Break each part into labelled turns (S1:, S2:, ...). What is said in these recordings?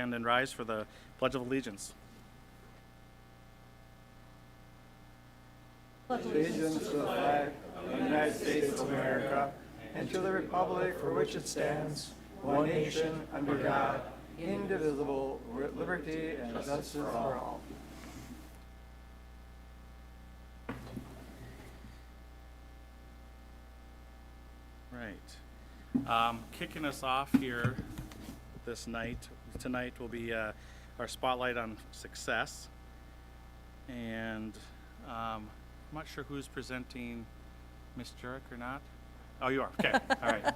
S1: stand and rise for the Pledge of Allegiance.
S2: Allegiance to the flag of the United States of America and to the republic for which it stands, one nation, under God, indivisible, with liberty and justice for all.
S1: Right. Kicking us off here tonight will be our spotlight on success. And I'm not sure who's presenting, Ms. Jurek or not. Oh, you are. Okay. All right.
S3: Janelle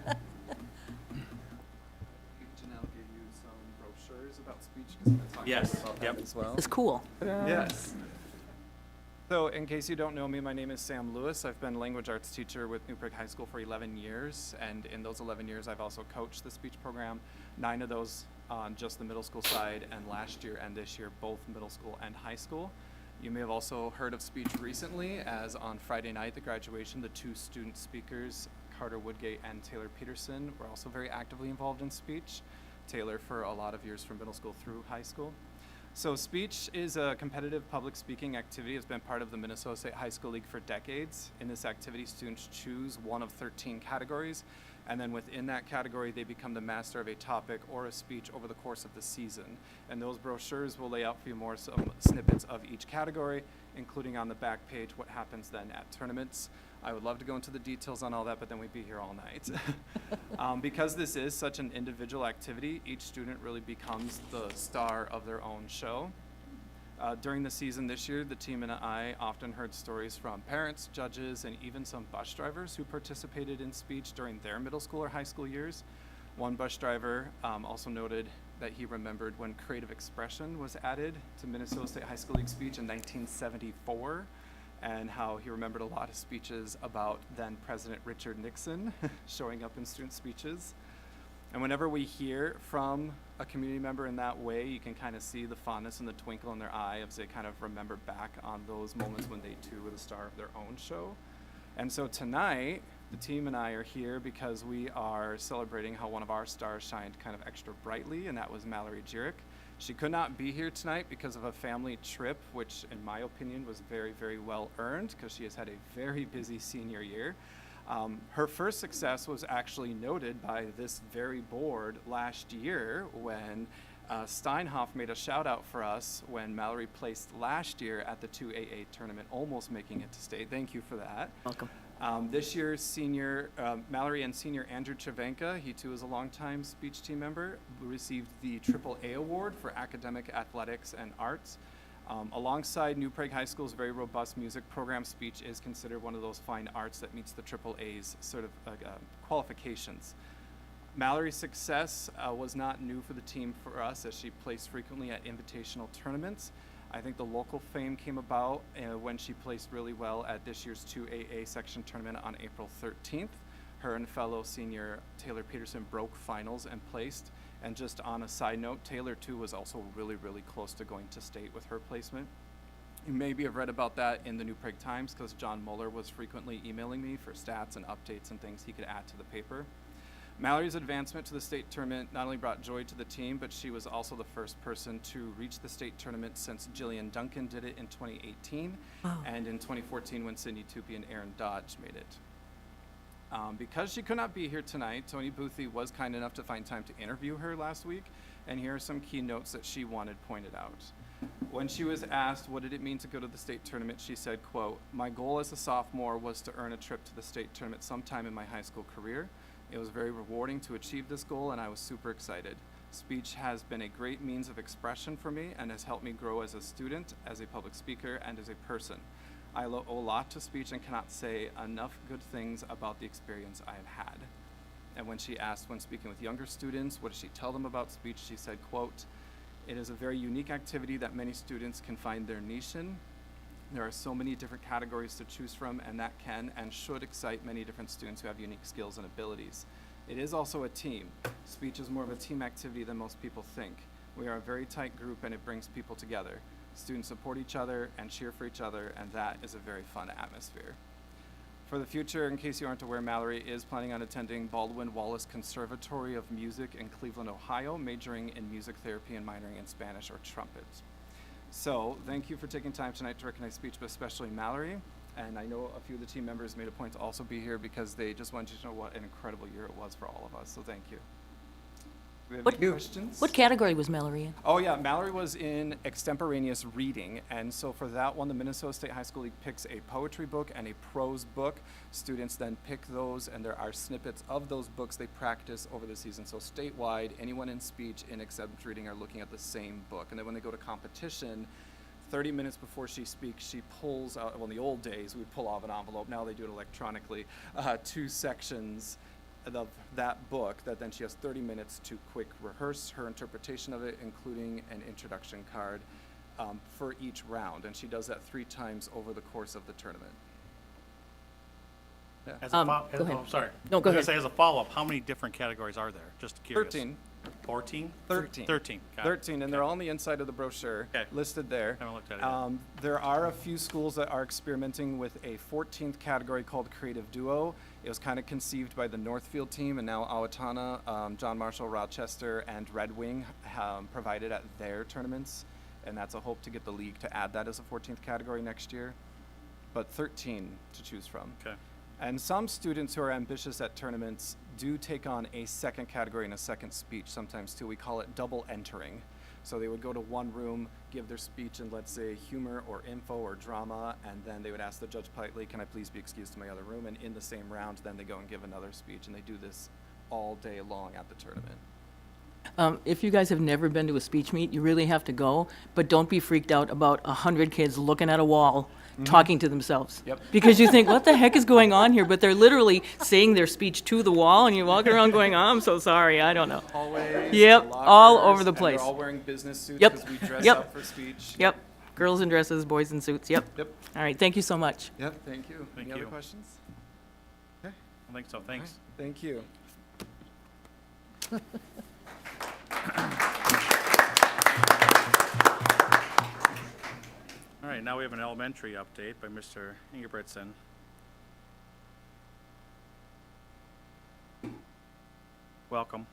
S3: gave you some brochures about speech because we're going to talk
S1: Yes.
S3: about
S1: Yep.
S3: that as well.
S4: It's cool.
S3: Yes. So in case you don't know me, my name is Sam Lewis. I've been language arts teacher with New Prague High School for 11 years. And in those 11 years, I've also coached the speech program, 9 of those on just the middle school side, and last year and this year, both middle school and high school. You may have also heard of speech recently, as on Friday night, the graduation, the 2 student speakers, Carter Woodgate and Taylor Peterson, were also very actively involved in speech. Taylor for a lot of years from middle school through high school. So speech is a competitive public speaking activity. It's been part of the Minnesota State High School League for decades. In this activity, students choose one of 13 categories, and then within that category, they become the master of a topic or a speech over the course of the season. And those brochures will lay out for you more some snippets of each category, including on the back page what happens then at tournaments. I would love to go into the details on all that, but then we'd be here all night. Because this is such an individual activity, each student really becomes the star of their own show. During the season this year, the team and I often heard stories from parents, judges, and even some bus drivers who participated in speech during their middle school or high school years. One bus driver also noted that he remembered when creative expression was added to Minnesota State High School League speech in 1974, and how he remembered a lot of speeches about then President Richard Nixon showing up in student speeches. And whenever we hear from a community member in that way, you can kind of see the fondness and the twinkle in their eye as they kind of remember back on those moments when they too were the star of their own show. And so tonight, the team and I are here because we are celebrating how one of our stars shined kind of extra brightly, and that was Mallory Jurek. She could not be here tonight because of a family trip, which in my opinion was very, very well earned because she has had a very busy senior year. Her first success was actually noted by this very board last year when Steinhoff made a shout out for us when Mallory placed last year at the 2AA tournament, almost making it to state. Thank you for that.
S4: Welcome.
S3: This year's senior, Mallory and senior Andrew Cervenka, he too is a longtime speech team member, received the AAA award for academic athletics and arts. Alongside New Prague High School's very robust music program, speech is considered one of those fine arts that meets the AAA's sort of qualifications. Mallory's success was not new for the team for us, as she placed frequently at invitational tournaments. I think the local fame came about when she placed really well at this year's 2AA section tournament on April 13th. Her and fellow senior Taylor Peterson broke finals and placed. And just on a side note, Taylor too was also really, really close to going to state with her placement. You maybe have read about that in the New Prague Times because John Muller was frequently emailing me for stats and updates and things he could add to the paper. Mallory's advancement to the state tournament not only brought joy to the team, but she was also the first person to reach the state tournament since Jillian Duncan did it in 2018, and in 2014 when Sydney Tupy and Aaron Dodge made it. Because she could not be here tonight, Tony Boothie was kind enough to find time to interview her last week, and here are some key notes that she wanted pointed out. When she was asked what did it mean to go to the state tournament, she said, quote, "My goal as a sophomore was to earn a trip to the state tournament sometime in my high school career. It was very rewarding to achieve this goal, and I was super excited. Speech has been a great means of expression for me and has helped me grow as a student, as a public speaker, and as a person. I owe a lot to speech and cannot say enough good things about the experience I have had." And when she asked when speaking with younger students, what does she tell them about speech, she said, quote, "It is a very unique activity that many students can find their niche in. There are so many different categories to choose from, and that can and should excite many different students who have unique skills and abilities. It is also a team. Speech is more of a team activity than most people think. We are a very tight group and it brings people together. Students support each other and cheer for each other, and that is a very fun atmosphere." For the future, in case you aren't aware, Mallory is planning on attending Baldwin Wallace Conservatory of Music in Cleveland, Ohio, majoring in music therapy and minoring in Spanish or trumpet. So thank you for taking time tonight to recognize speech, but especially Mallory. And I know a few of the team members made a point to also be here because they just wanted you to know what an incredible year it was for all of us. So thank you. Do we have any questions?
S4: What category was Mallory in?
S3: Oh yeah, Mallory was in extemporaneous reading, and so for that one, the Minnesota State High School League picks a poetry book and a prose book. Students then pick those, and there are snippets of those books they practice over the season. So statewide, anyone in speech in exempt reading are looking at the same book, and then when they go to competition, 30 minutes before she speaks, she pulls out, well, in the old days, we'd pull off an envelope, now they do it electronically, 2 sections of that book that then she has 30 minutes to quick rehearse her interpretation of it, including an introduction card for each round. And she does that 3 times over the course of the tournament. Yeah.
S1: As a
S4: Go ahead.
S1: oh, sorry.
S4: No, go
S1: I was
S4: ahead.
S1: gonna say, as a follow-up, how many different categories are there? Just curious.
S3: 13.
S1: 14?
S3: 13.
S1: 13. Got it.
S3: 13, and they're all on the inside of the brochure,
S1: Okay.
S3: listed there.
S1: Haven't looked at it yet.
S3: There are a few schools that are experimenting with a 14th category called Creative Duo. It was kind of conceived by the Northfield team, and now Owatonna, John Marshall, Rochester, and Red Wing provided at their tournaments, and that's a hope to get the league to add that as a 14th category next year. But 13 to choose from.
S1: Okay.
S3: And some students who are ambitious at tournaments do take on a second category and a second speech sometimes too. We call it double entering. So they would go to one room, give their speech in, let's say, humor or info or drama, and then they would ask the judge politely, can I please be excused to my other room? And in the same round, then they go and give another speech, and they do this all day long at the tournament.
S4: If you guys have never been to a speech meet, you really have to go, but don't be freaked out about 100 kids looking at a wall, talking to themselves.
S3: Yep.
S4: Because you think, what the heck is going on here? But they're literally saying their speech to the wall, and you're walking around going, oh, I'm so sorry, I don't know.
S3: Hallways,
S4: Yep,
S3: the
S4: all
S3: lockers,
S4: over the
S3: and
S4: place.
S3: they're all wearing business suits
S4: Yep.
S3: because we dress
S4: Yep.
S3: up for speech.
S4: Yep, girls in dresses, boys in suits, yep.
S3: Yep.
S4: All right, thank you so much.
S3: Yep. Thank you.
S1: Thank
S3: Any
S1: you.
S3: other questions?
S1: I think so. Thanks.
S3: Thank you.
S1: All right, now we have an elementary update by Mr. Ingebrigtsen. Welcome.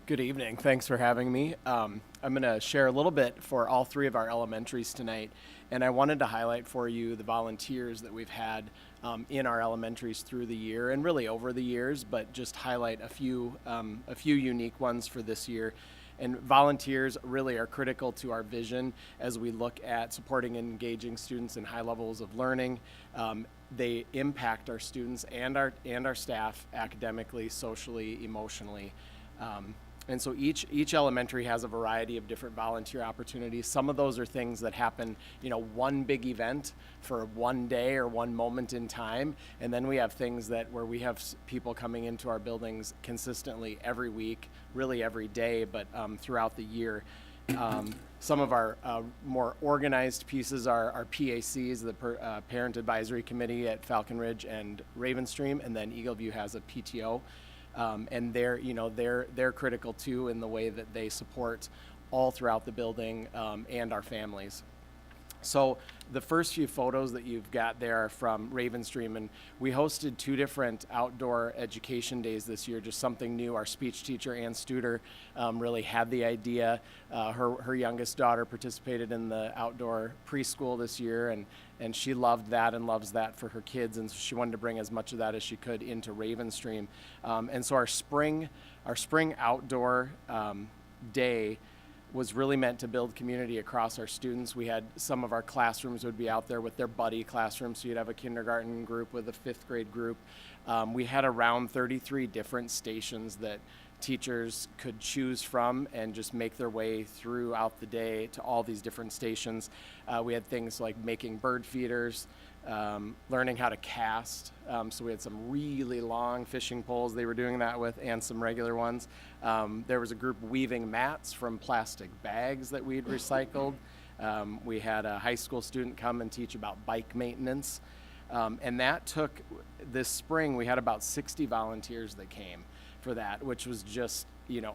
S5: Good evening. Thanks for having me. I'm going to share a little bit for all 3 of our elementaries tonight, and I wanted to highlight for you the volunteers that we've had in our elementaries through the year and really over the years, but just highlight a few unique ones for this year. And volunteers really are critical to our vision as we look at supporting and engaging students in high levels of learning. They impact our students and our staff academically, socially, emotionally. And so each elementary has a variety of different volunteer opportunities. Some of those are things that happen, one big event for one day or one moment in time. And then we have things where we have people coming into our buildings consistently every week, really every day, but throughout the year. Some of our more organized pieces are our PACs, the Parent Advisory Committee at Falcon Ridge and Ravenstream, and then Eagleview has a PTO. And they're critical too in the way that they support all throughout the building and our families. So the first few photos that you've got there are from Ravenstream, and we hosted 2 different outdoor education days this year, just something new. Our speech teacher, Ann Studer, really had the idea. Her youngest daughter participated in the outdoor preschool this year, and she loved that and loves that for her kids, and so she wanted to bring as much of that as she could into Ravenstream. And so our spring outdoor day was really meant to build community across our students. We had some of our classrooms would be out there with their buddy classrooms, so you'd have a kindergarten group with a 5th grade group. We had around 33 different stations that teachers could choose from and just make their way throughout the day to all these different stations. We had things like making bird feeders, learning how to cast. So we had some really long fishing poles they were doing that with, and some regular ones. There was a group weaving mats from plastic bags that we'd recycled. We had a high school student come and teach about bike maintenance. And that took, this spring, we had about 60 volunteers that came for that, which was just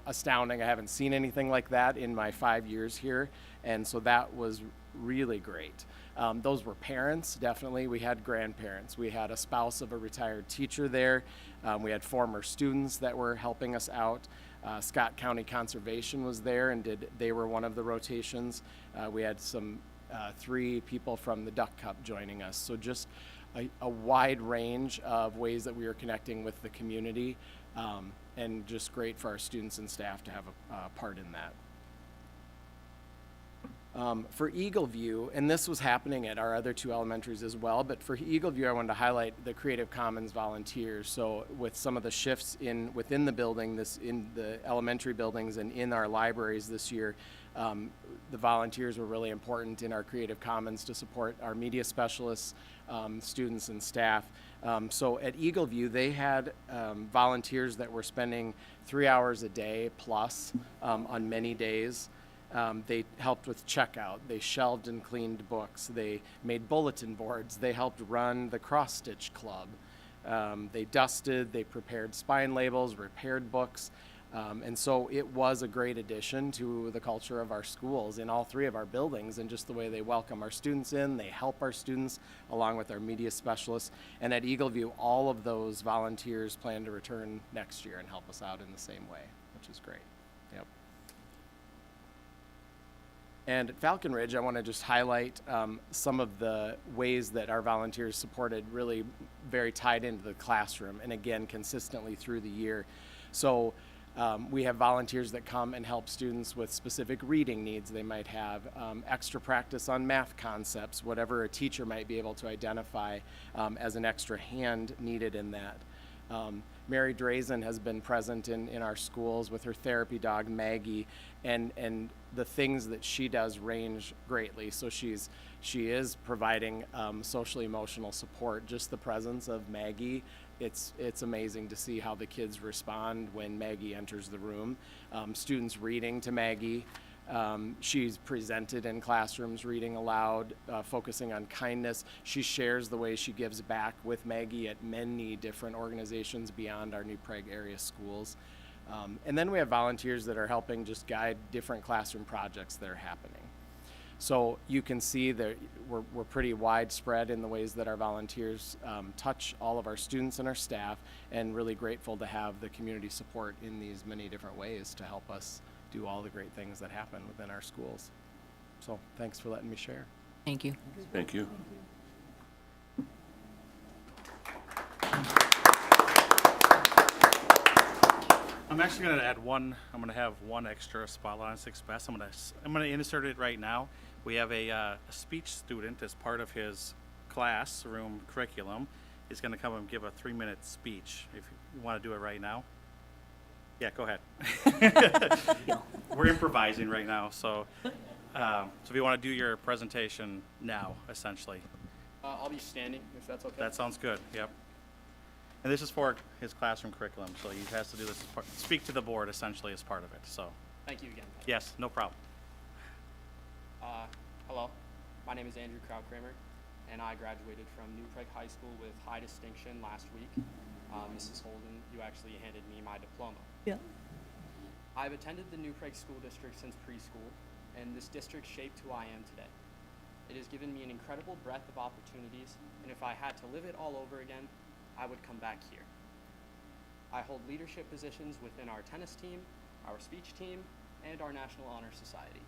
S5: astounding. I haven't seen anything like that in my 5 years here, and so that was really great. Those were parents, definitely. We had grandparents. We had a spouse of a retired teacher there. We had former students that were helping us out. Scott County Conservation was there, and they were one of the rotations. We had some 3 people from the Duck Cup joining us. So just a wide range of ways that we are connecting with the community, and just great for our students and staff to have a part in that. For Eagle View, and this was happening at our other 2 elementaries as well, but for Eagle View, I wanted to highlight the Creative Commons volunteers. So with some of the shifts within the building, in the elementary buildings and in our libraries this year, the volunteers were really important in our Creative Commons to support our media specialists, students, and staff. So at Eagle View, they had volunteers that were spending 3 hours a day plus on many days. They helped with checkout. They shelved and cleaned books. They made bulletin boards. They helped run the cross-stitch club. They dusted, they prepared spine labels, repaired books. And so it was a great addition to the culture of our schools in all 3 of our buildings, and just the way they welcome our students in, they help our students along with our media specialists. And at Eagle View, all of those volunteers plan to return next year and help us out in the same way, which is great. Yep. And at Falcon Ridge, I want to just highlight some of the ways that our volunteers supported, really very tied into the classroom, and again, consistently through the year. So we have volunteers that come and help students with specific reading needs they might have, extra practice on math concepts, whatever a teacher might be able to identify as an extra hand needed in that. Mary Drazen has been present in our schools with her therapy dog, Maggie, and the things that she does range greatly. So she is providing social emotional support. Just the presence of Maggie, it's amazing to see how the kids respond when Maggie enters the room. Students reading to Maggie. She's presented in classrooms reading aloud, focusing on kindness. She shares the way she gives back with Maggie at many different organizations beyond our New Prague area schools. And then we have volunteers that are helping just guide different classroom projects that are happening. So you can see that we're pretty widespread in the ways that our volunteers touch all of our students and our staff, and really grateful to have the community support in these many different ways to help us do all the great things that happen within our schools. So thanks for letting me share.
S4: Thank you.
S6: Thank you.
S1: I'm actually going to add one. I'm going to have one extra spotlight on Success. I'm going to insert it right now. We have a speech student as part of his classroom curriculum. He's going to come and give a 3-minute speech. If you want to do it right now. Yeah, go ahead. We're improvising right now, so if you want to do your presentation now, essentially.
S7: I'll be standing, if that's okay.
S1: That sounds good, yep. And this is for his classroom curriculum, so he has to do this, speak to the board essentially as part of it, so.
S7: Thank you again.
S1: Yes, no problem.
S7: Hello, my name is Andrew Kraut-Kramer, and I graduated from New Prague High School with high distinction last week. Mrs. Holden, you actually handed me my diploma.
S4: Yeah.
S7: I've attended the New Prague School District since preschool, and this district shaped who I am today. It has given me an incredible breadth of opportunities, and if I had to live it all over again, I would come back here. I hold leadership positions within our tennis team, our speech team, and our National Honor Society.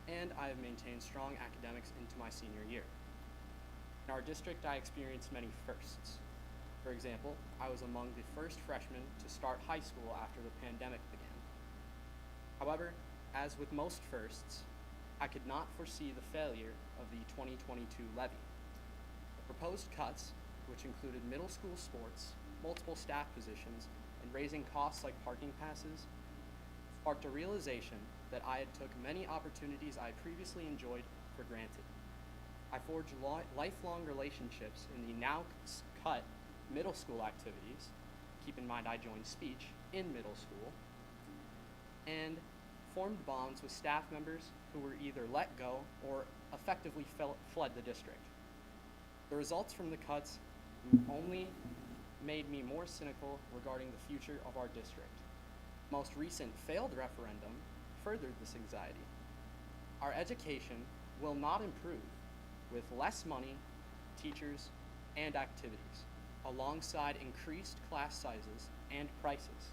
S7: And I have maintained strong academics into my senior year. In our district, I experienced many firsts. For example, I was among the first freshmen to start high school after the pandemic began. However, as with most firsts, I could not foresee the failure of the 2022 levy. The proposed cuts, which included middle school sports, multiple staff positions, and raising costs like parking passes, sparked a realization that I had took many opportunities I previously enjoyed for granted. I forged lifelong relationships in the now cut middle school activities, keep in mind I joined speech in middle school, and formed bonds with staff members who were either let go or effectively fled the district. The results from the cuts only made me more cynical regarding the future of our district. Most recent failed referendum furthered this anxiety. Our education will not improve with less money, teachers, and activities, alongside increased class sizes and prices.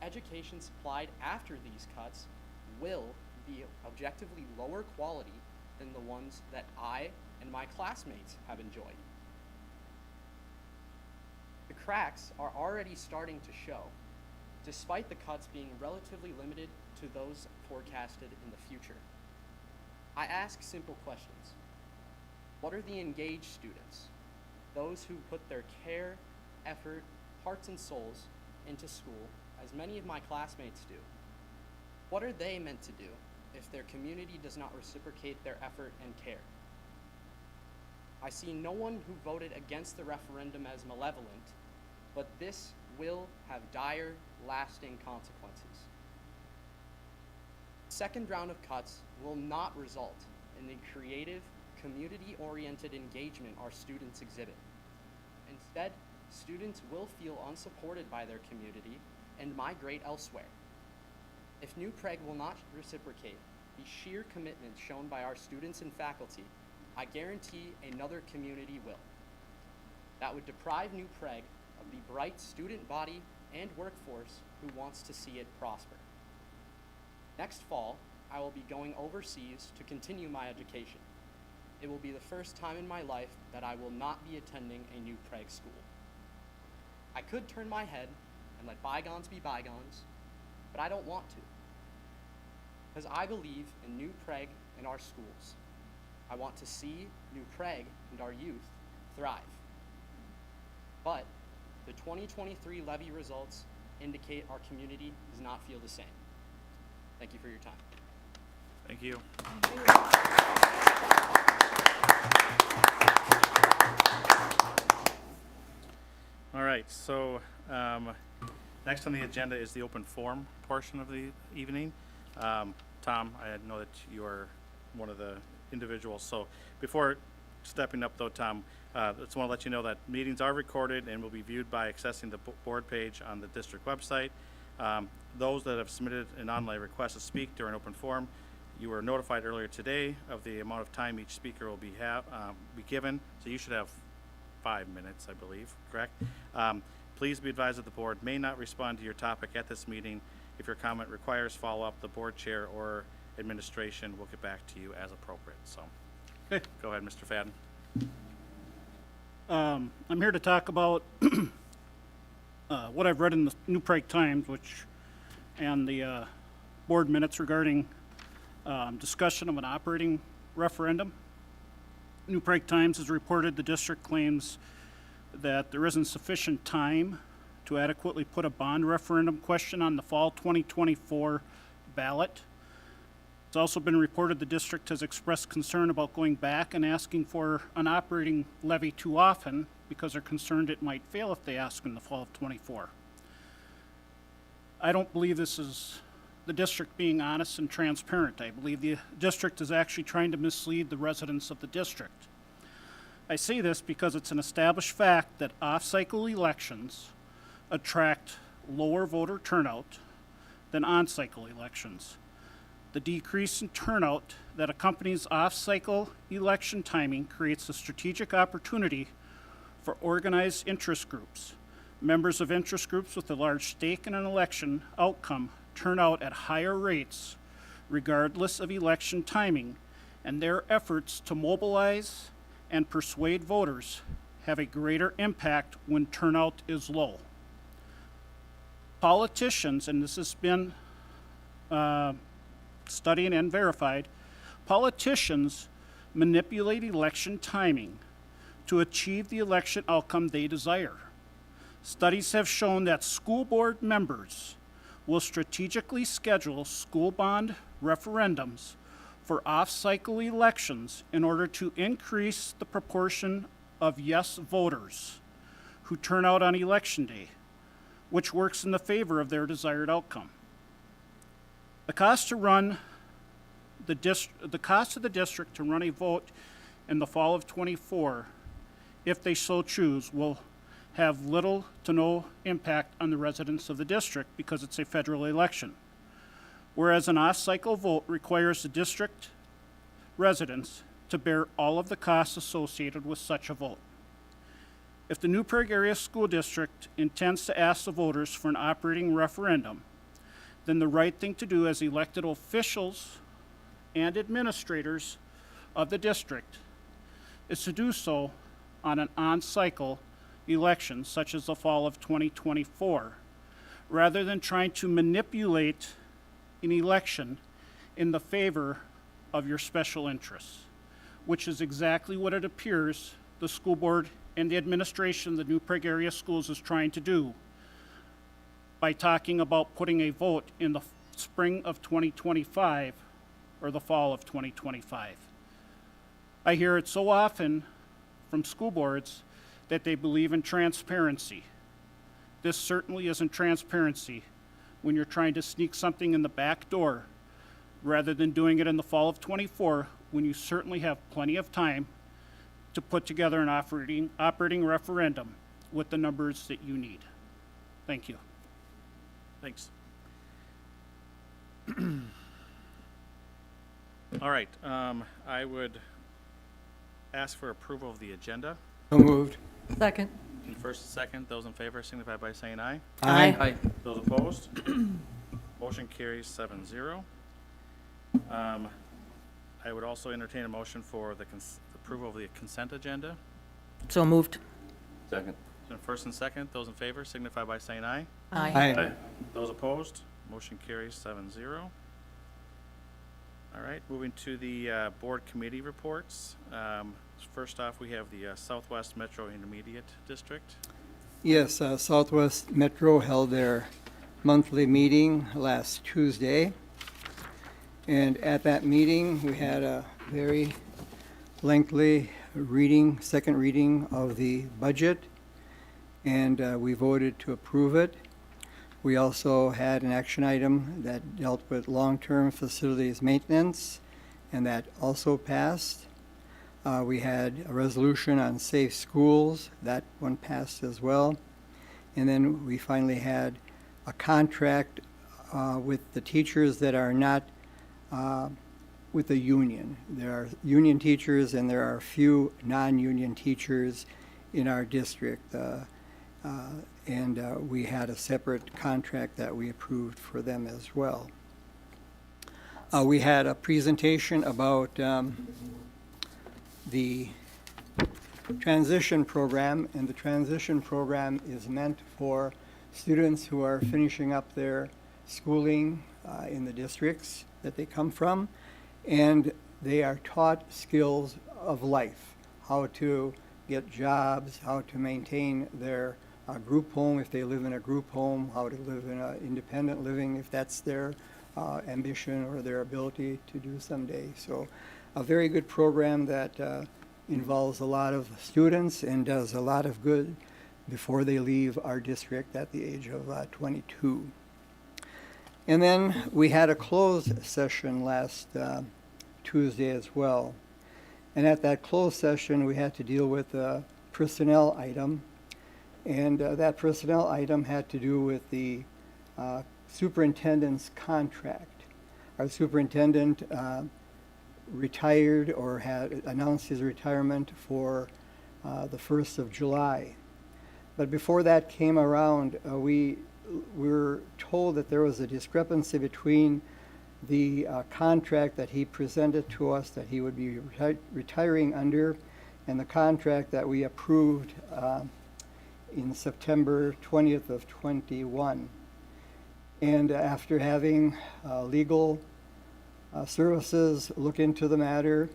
S7: Education supplied after these cuts will be objectively lower quality than the ones that I and my classmates have enjoyed. The cracks are already starting to show, despite the cuts being relatively limited to those forecasted in the future. I ask simple questions. What are the engaged students, those who put their care, effort, hearts, and souls into school, as many of my classmates do? What are they meant to do if their community does not reciprocate their effort and care? I see no one who voted against the referendum as malevolent, but this will have dire, lasting consequences. Second round of cuts will not result in the creative, community-oriented engagement our students exhibit. Instead, students will feel unsupported by their community and migrate elsewhere. If New Prague will not reciprocate the sheer commitment shown by our students and faculty, I guarantee another community will. That would deprive New Prague of the bright student body and workforce who wants to see it prosper. Next fall, I will be going overseas to continue my education. It will be the first time in my life that I will not be attending a New Prague school. I could turn my head and let bygones be bygones, but I don't want to. Because I believe in New Prague and our schools. I want to see New Prague and our youth thrive. But the 2023 levy results indicate our community does not feel the same. Thank you for your time.
S1: Thank you. All right, so next on the agenda is the open forum portion of the evening. Tom, I know that you are one of the individuals, so before stepping up though, Tom, I just want to let you know that meetings are recorded and will be viewed by accessing the board page on the district website. Those that have submitted an online request to speak during open forum, you were notified earlier today of the amount of time each speaker will be given, so you should have 5 minutes, I believe, correct? Please be advised that the board may not respond to your topic at this meeting. If your comment requires follow-up, the board chair or administration will get back to you as appropriate. So,
S6: Okay.
S1: Go ahead, Mr. Fadden.
S6: I'm here to talk about what I've read in the New Prague Times, and the board minutes regarding discussion of an operating referendum. New Prague Times has reported the district claims that there isn't sufficient time to adequately put a bond referendum question on the fall 2024 ballot. It's also been reported the district has expressed concern about going back and asking for an operating levy too often because they're concerned it might fail if they ask in the fall of 24. I don't believe this is the district being honest and transparent. I believe the district is actually trying to mislead the residents of the district. I say this because it's an established fact that off-cycle elections attract lower voter turnout than on-cycle elections. The decrease in turnout that accompanies off-cycle election timing creates a strategic opportunity for organized interest groups. Members of interest groups with a large stake in an election outcome turn out at higher rates regardless of election timing, and their efforts to mobilize and persuade voters have a greater impact when turnout is low. Politicians, and this has been studied and verified, politicians manipulate election timing to achieve the election outcome they desire. Studies have shown that school board members will strategically schedule school bond referendums for off-cycle elections in order to increase the proportion of yes voters who turn out on election day, which works in the favor of their desired outcome. The cost of the district to run a vote in the fall of 24, if they so choose, will have little to no impact on the residents of the district because it's a federal election. Whereas an off-cycle vote requires the district residents to bear all of the costs associated with such a vote. If the New Prague Area School District intends to ask the voters for an operating referendum, then the right thing to do as elected officials and administrators of the district is to do so on an on-cycle election, such as the fall of 2024, rather than trying to manipulate an election in the favor of your special interests, which is exactly what it appears the school board and the administration of the New Prague Area Schools is trying to do by talking about putting a vote in the spring of 2025 or the fall of 2025. I hear it so often from school boards that they believe in transparency. This certainly isn't transparency when you're trying to sneak something in the back door rather than doing it in the fall of 24 when you certainly have plenty of time to put together an operating referendum with the numbers that you need. Thank you.
S1: Thanks. All right, I would ask for approval of the agenda.
S2: So moved.
S4: Second.
S1: First and second, those in favor signify by saying aye.
S4: Aye.
S1: Those opposed? Motion carries 7-0. I would also entertain a motion for the approval of the consent agenda.
S4: So moved.
S8: Second.
S1: So first and second, those in favor signify by saying aye.
S2: Aye.
S1: Those opposed? Motion carries 7-0. All right, moving to the board committee reports. First off, we have the Southwest Metro Intermediate District.
S2: Yes, Southwest Metro held their monthly meeting last Tuesday. And at that meeting, we had a very lengthy second reading of the budget, and we voted to approve it. We also had an action item that dealt with long-term facilities maintenance, and that also passed. We had a resolution on safe schools. That one passed as well. And then we finally had a contract with the teachers that are not with the union. There are union teachers and there are a few non-union teachers in our district. And we had a separate contract that we approved for them as well. We had a presentation about the transition program, and the transition program is meant for students who are finishing up their schooling in the districts that they come from, and they are taught skills of life, how to get jobs, how to maintain their group home if they live in a group home, how to live in an independent living if that's their ambition or their ability to do someday. So a very good program that involves a lot of students and does a lot of good before they leave our district at the age of 22. And then we had a closed session last Tuesday as well. And at that closed session, we had to deal with a personnel item. And that personnel item had to do with the superintendent's contract. Our superintendent retired or had announced his retirement for the 1st of July. But before that came around, we were told that there was a discrepancy between the contract that he presented to us that he would be retiring under and the contract that we approved in September 20th of 21. And after having legal services look into the matter,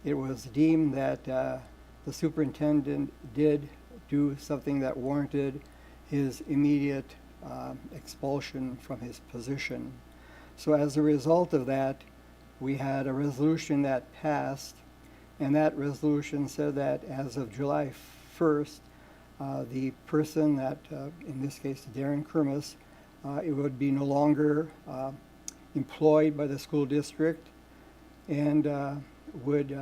S2: it was deemed that the superintendent did do something that warranted his immediate expulsion from his position. So as a result of that, we had a resolution that passed, and that resolution said that as of July 1st, the person that, in this case, Darren Kermis, it would be no longer employed by the school district and would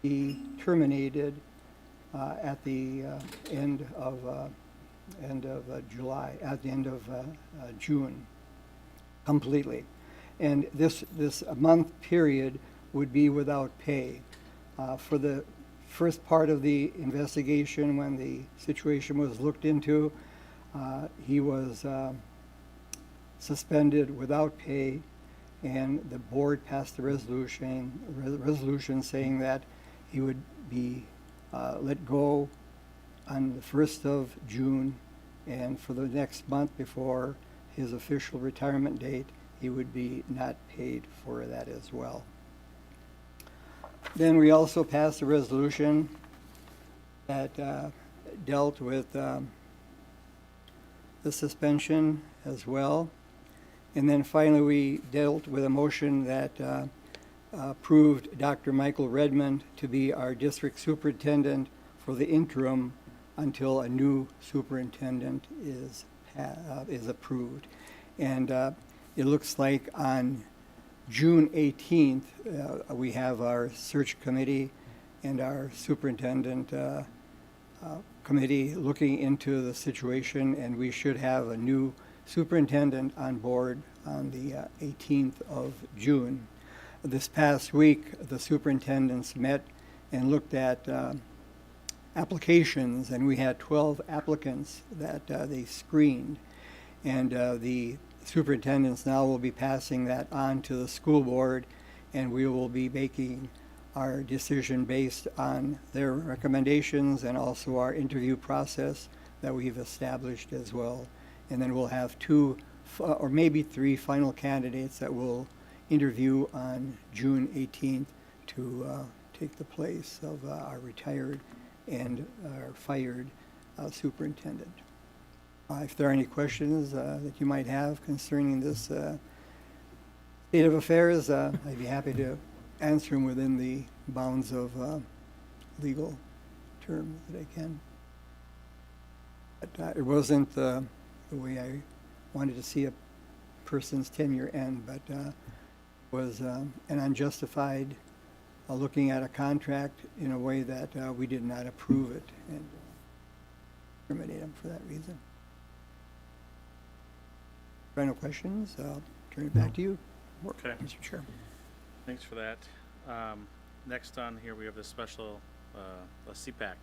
S2: be terminated at the end of July, at the end of June, completely. And this month period would be without pay. For the first part of the investigation, when the situation was looked into, he was suspended without pay, and the board passed a resolution saying that he would be let go on the 1st of June, and for the next month before his official retirement date, he would be not paid for that as well. Then we also passed a resolution that dealt with the suspension as well. And then finally, we dealt with a motion that approved Dr. Michael Redmond to be our district superintendent for the interim until a new superintendent is approved. And it looks like on June 18th, we have our search committee and our superintendent committee looking into the situation, and we should have a new superintendent on board on the 18th of June. This past week, the superintendents met and looked at applications, and we had 12 applicants that they screened. And the superintendents now will be passing that on to the school board, and we will be making our decision based on their recommendations and also our interview process that we've established as well. And then we'll have 2 or maybe 3 final candidates that we'll interview on June 18th to take the place of our retired and our fired superintendent. If there are any questions that you might have concerning this state of affairs, I'd be happy to answer them within the bounds of legal terms that I can. But it wasn't the way I wanted to see a person's tenure end, but was an unjustified looking at a contract in a way that we did not approve it and terminate him for that reason. If there are no questions, I'll turn it back to you,
S1: Okay.
S2: Mr. Chair.
S1: Thanks for that. Next on here, we have the special CPAC.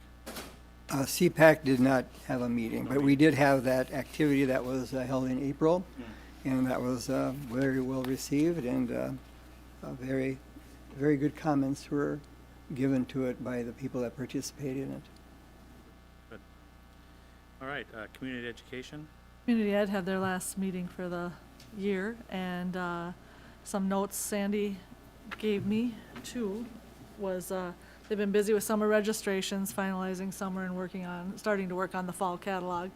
S2: CPAC did not have a meeting, but we did have that activity that was held in April, and that was very well received, and very, very good comments were given to it by the people that participated in it.
S1: Good. All right, community education.
S8: Community Ed had their last meeting for the year, and some notes Sandy gave me too was they've been busy with summer registrations, finalizing summer and starting to work on the fall catalog.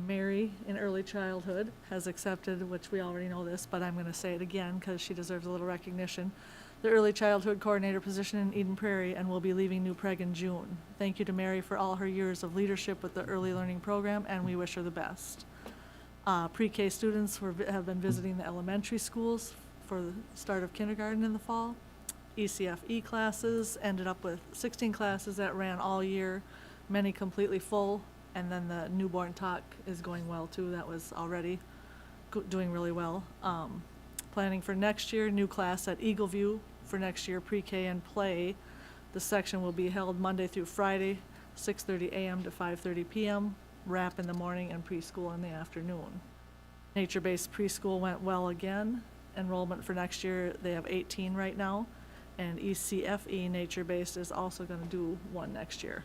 S8: Mary in early childhood has accepted, which we already know this, but I'm going to say it again because she deserves a little recognition, the early childhood coordinator position in Eden Prairie, and will be leaving New Prague in June. Thank you to Mary for all her years of leadership with the early learning program, and we wish her the best. Pre-K students have been visiting the elementary schools for the start of kindergarten in the fall. ECFE classes ended up with 16 classes that ran all year, many completely full, and then the newborn talk is going well too. That was already doing really well. Planning for next year, new class at Eagle View for next year, pre-K and play. The section will be held Monday through Friday, 6:30 a.m. to 5:30 p.m., wrap in the morning and preschool in the afternoon. Nature-based preschool went well again. Enrollment for next year, they have 18 right now, and ECFE nature-based is also going to do one next year.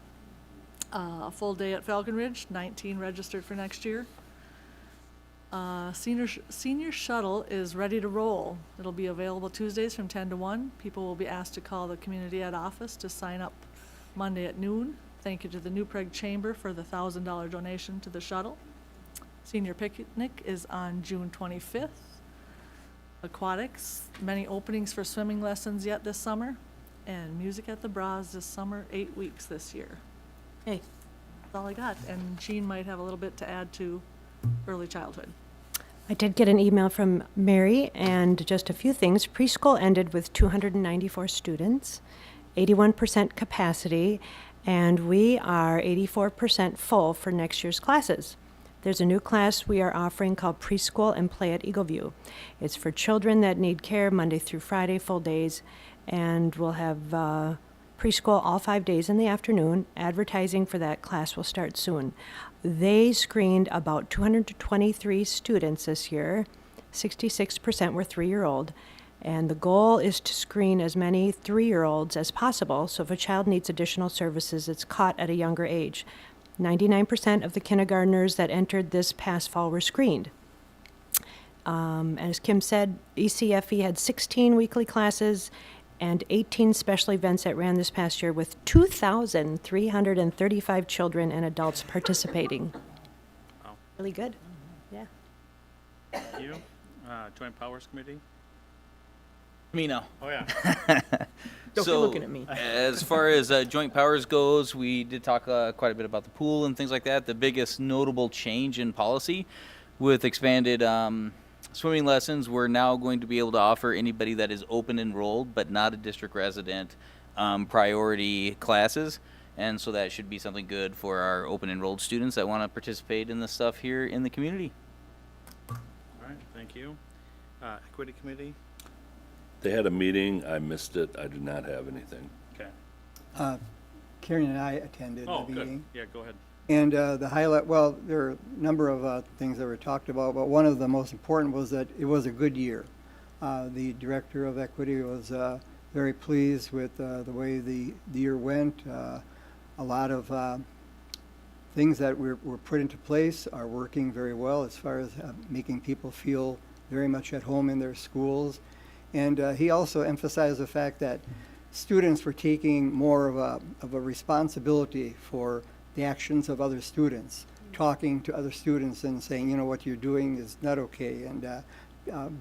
S8: Full day at Falcon Ridge, 19 registered for next year. Senior shuttle is ready to roll. It'll be available Tuesdays from 10 to 1. People will be asked to call the Community Ed office to sign up Monday at noon. Thank you to the New Prague Chamber for the $1,000 donation to the shuttle. Senior picnic is on June 25th. Aquatics, many openings for swimming lessons yet this summer. And music at the Bras this summer, 8 weeks this year. Hey, that's all I got. And Jean might have a little bit to add to early childhood.
S9: I did get an email from Mary, and just a few things. Preschool ended with 294 students, 81% capacity, and we are 84% full for next year's classes. There's a new class we are offering called Preschool and Play at Eagleview. It's for children that need care Monday through Friday, full days, and we'll have preschool all 5 days in the afternoon. Advertising for that class will start soon. They screened about 223 students this year. 66% were 3-year-old. And the goal is to screen as many 3-year-olds as possible, so if a child needs additional services, it's caught at a younger age. 99% of the kindergartners that entered this past fall were screened. As Kim said, ECFE had 16 weekly classes and 18 special events that ran this past year with 2,335 children and adults participating.
S1: Wow.
S9: Really good. Yeah.
S1: Thank you. Joint Powers Committee?
S10: Me now.
S1: Oh, yeah.
S4: Don't be looking at me.
S10: As far as joint powers goes, we did talk quite a bit about the pool and things like that. The biggest notable change in policy with expanded swimming lessons, we're now going to be able to offer anybody that is open enrolled but not a district resident priority classes. And so that should be something good for our open enrolled students that want to participate in this stuff here in the community.
S1: All right, thank you. Equity Committee?
S11: They had a meeting. I missed it. I did not have anything.
S1: Okay.
S2: Karen and I attended
S1: Oh,
S2: the
S1: good.
S2: meeting.
S1: Yeah, go ahead.
S2: And the highlight, well, there are a number of things that were talked about, but one of the most important was that it was a good year. The director of equity was very pleased with the way the year went. A lot of things that were put into place are working very well as far as making people feel very much at home in their schools. And he also emphasized the fact that students were taking more of a responsibility for the actions of other students, talking to other students and saying, you know, what you're doing is not okay, and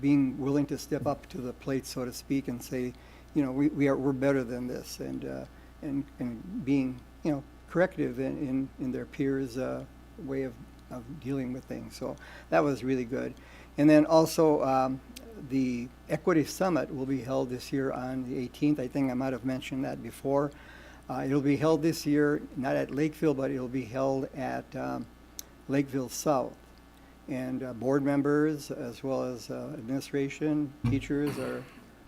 S2: being willing to step up to the plate, so to speak, and say, you know, we're better than this, and being, you know, corrective in their peers' way of dealing with things. So that was really good. And then also the Equity Summit will be held this year on the 18th. I think I might have mentioned that before. It'll be held this year, not at Lakeville, but it'll be held at Lakeville South. And board members, as well as administration, teachers are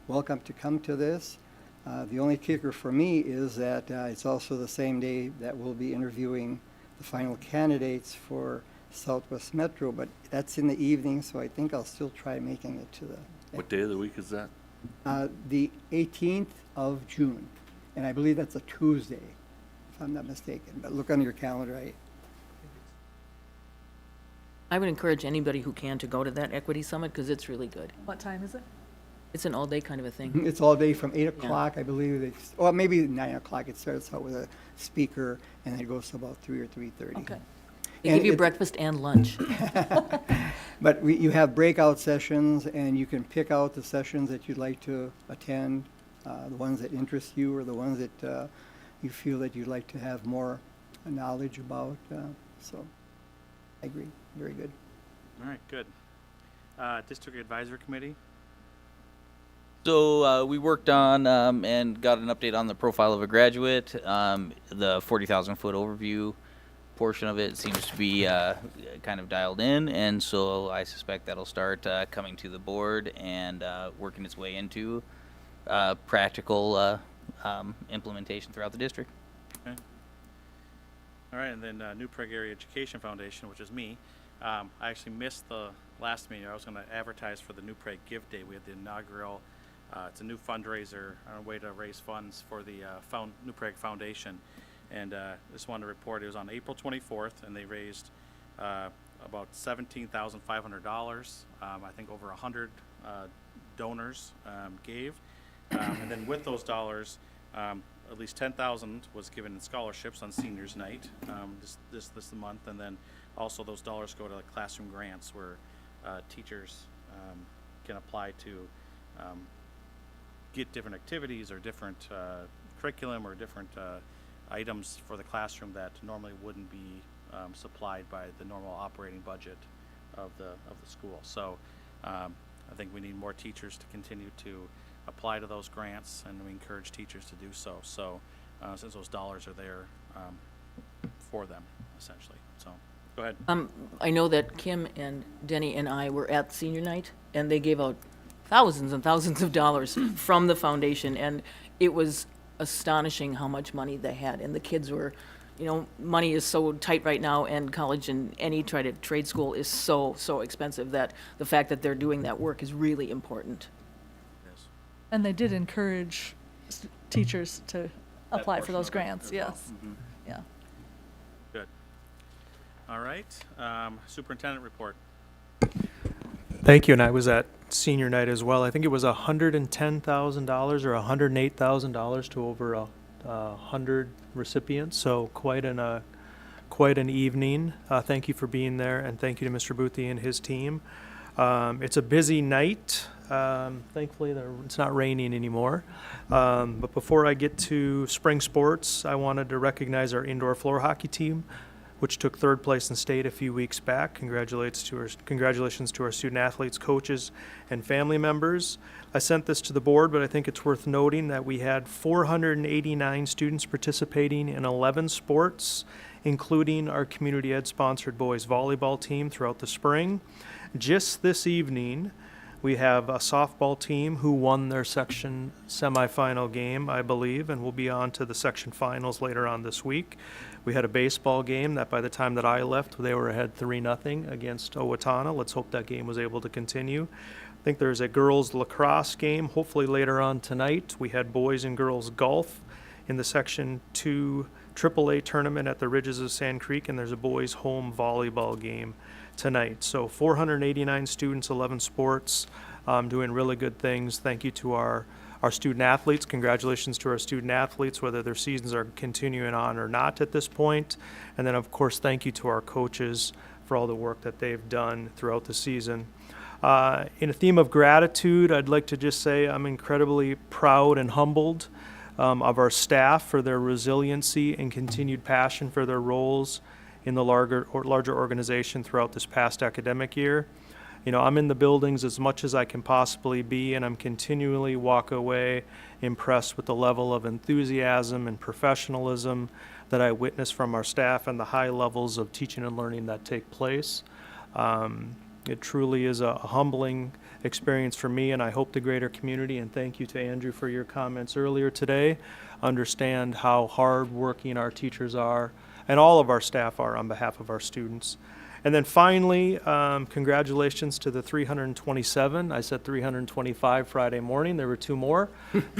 S2: welcome to come to this. The only kicker for me is that it's also the same day that we'll be interviewing the final candidates for Southwest Metro, but that's in the evening, so I think I'll still try making it to the...
S11: What day of the week is that?
S2: The 18th of June, and I believe that's a Tuesday, if I'm not mistaken, but look on your calendar.
S4: I would encourage anybody who can to go to that Equity Summit because it's really good.
S8: What time is it?
S4: It's an all-day kind of a thing.
S2: It's all day from 8 o'clock, I believe, or maybe 9 o'clock. It starts out with a speaker, and it goes to about 3 or 3:30.
S4: Okay. They
S2: And
S4: give you
S2: it-
S4: breakfast and lunch.
S2: But you have breakout sessions, and you can pick out the sessions that you'd like to attend, the ones that interest you or the ones that you feel that you'd like to have more knowledge about. So I agree. Very good.
S1: All right, good. District Advisory Committee?
S10: So we worked on and got an update on the profile of a graduate. The 40,000-foot overview portion of it seems to be kind of dialed in, and so I suspect that'll start coming to the board and working its way into practical implementation throughout the district.
S1: Okay. All right, and then New Prague Area Education Foundation, which is me. I actually missed the last meeting. I was going to advertise for the New Prague Give Day. We had the inaugural, it's a new fundraiser, a way to raise funds for the New Prague Foundation. And just wanted to report, it was on April 24th, and they raised about $17,500. I think over 100 donors gave. And then with those dollars, at least 10,000 was given in scholarships on seniors night this month, and then also those dollars go to the classroom grants where teachers can apply to get different activities or different curriculum or different items for the classroom that normally wouldn't be supplied by the normal operating budget of the school. So I think we need more teachers to continue to apply to those grants, and we encourage teachers to do so. So since those dollars are there, for them, essentially. So, go ahead.
S4: I know that Kim and Denny and I were at senior night, and they gave out thousands and thousands of dollars from the foundation, and it was astonishing how much money they had. And the kids were, you know, money is so tight right now, and college and any trade school is so expensive that the fact that they're doing that work is really important.
S1: Yes.
S8: And they did encourage teachers to apply for
S1: portion
S8: those
S1: of it
S8: grants,
S1: as well.
S8: yes. Yeah.
S1: Good. All right. Superintendent report.
S2: Thank you, and I was at senior night as well. I think it was $110,000 or $108,000 to over 100 recipients, so quite an evening. Thank you for being there, and thank you to Mr. Boothie and his team. It's a busy night. Thankfully, it's not raining anymore. But before I get to spring sports, I wanted to recognize our indoor floor hockey team, which took third place in state a few weeks back. Congratulations to our student athletes, coaches, and family members. I sent this to the board, but I think it's worth noting that we had 489 students participating in 11 sports, including our community ed-sponsored boys volleyball team throughout the spring. Just this evening, we have a softball team who won their section semifinal game, I believe, and will be on to the section finals later on this week. We had a baseball game that by the time that I left, they were ahead 3-0 against Owatonna. Let's hope that game was able to continue. I think there's a girls lacrosse game, hopefully later on tonight. We had boys and girls golf in the Section 2 AAA tournament at the Ridges of Sand Creek, and there's a boys home volleyball game tonight. So 489 students, 11 sports, doing really good things. Thank you to our student athletes. Congratulations to our student athletes, whether their seasons are continuing on or not at this point. And then, of course, thank you to our coaches for all the work that they've done throughout the season. In a theme of gratitude, I'd like to just say I'm incredibly proud and humbled of our staff for their resiliency and continued passion for their roles in the larger organization throughout this past academic year. You know, I'm in the buildings as much as I can possibly be, and I'm continually walk away impressed with the level of enthusiasm and professionalism that I witness from our staff and the high levels of teaching and learning that take place. It truly is a humbling experience for me, and I hope the greater community, and thank you to Andrew for your comments earlier today, understand how hard-working our teachers are and all of our staff are on behalf of our students. And then finally, congratulations to the 327. I said 325 Friday morning. There were two more,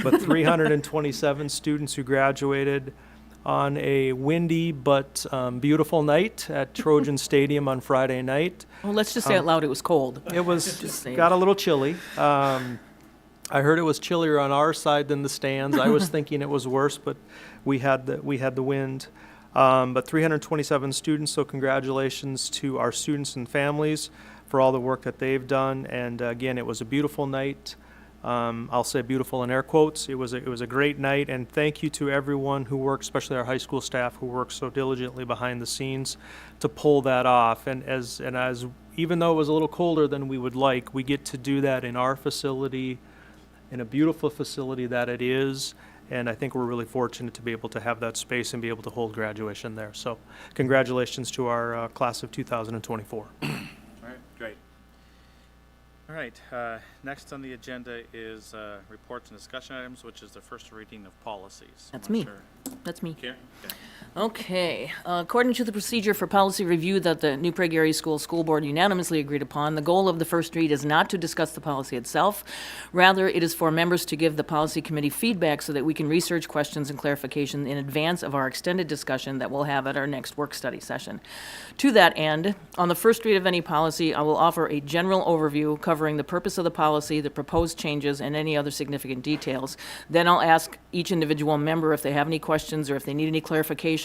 S2: but 327 students who graduated on a windy but beautiful night at Trojan Stadium on Friday night.
S4: Well, let's just say out loud, it was cold.
S2: It was
S4: Just saying.
S2: got a little chilly. I heard it was chillier on our side than the stands. I was thinking it was worse, but we had the wind. But 327 students, so congratulations to our students and families for all the work that they've done. And again, it was a beautiful night. I'll say beautiful in air quotes. It was a great night, and thank you to everyone who worked, especially our high school staff who worked so diligently behind the scenes to pull that off. And as even though it was a little colder than we would like, we get to do that in our facility, in a beautiful facility that it is. And I think we're really fortunate to be able to have that space and be able to hold graduation there. So congratulations to our class of 2024.
S1: All right, great. All right, next on the agenda is reports and discussion items, which is the first reading of policies.
S4: That's
S1: I'm not
S4: me.
S1: sure.
S4: That's me.
S1: Karen? Okay.
S4: Okay, according to the procedure for policy review that the New Prague Area School Board unanimously agreed upon, the goal of the first read is not to discuss the policy itself. Rather, it is for members to give the policy committee feedback so that we can research questions and clarification in advance of our extended discussion that we'll have at our next work study session. To that end, on the first read of any policy, I will offer a general overview covering the purpose of the policy, the proposed changes, and any other significant details. Then I'll ask each individual member if they have any questions or if they need any clarification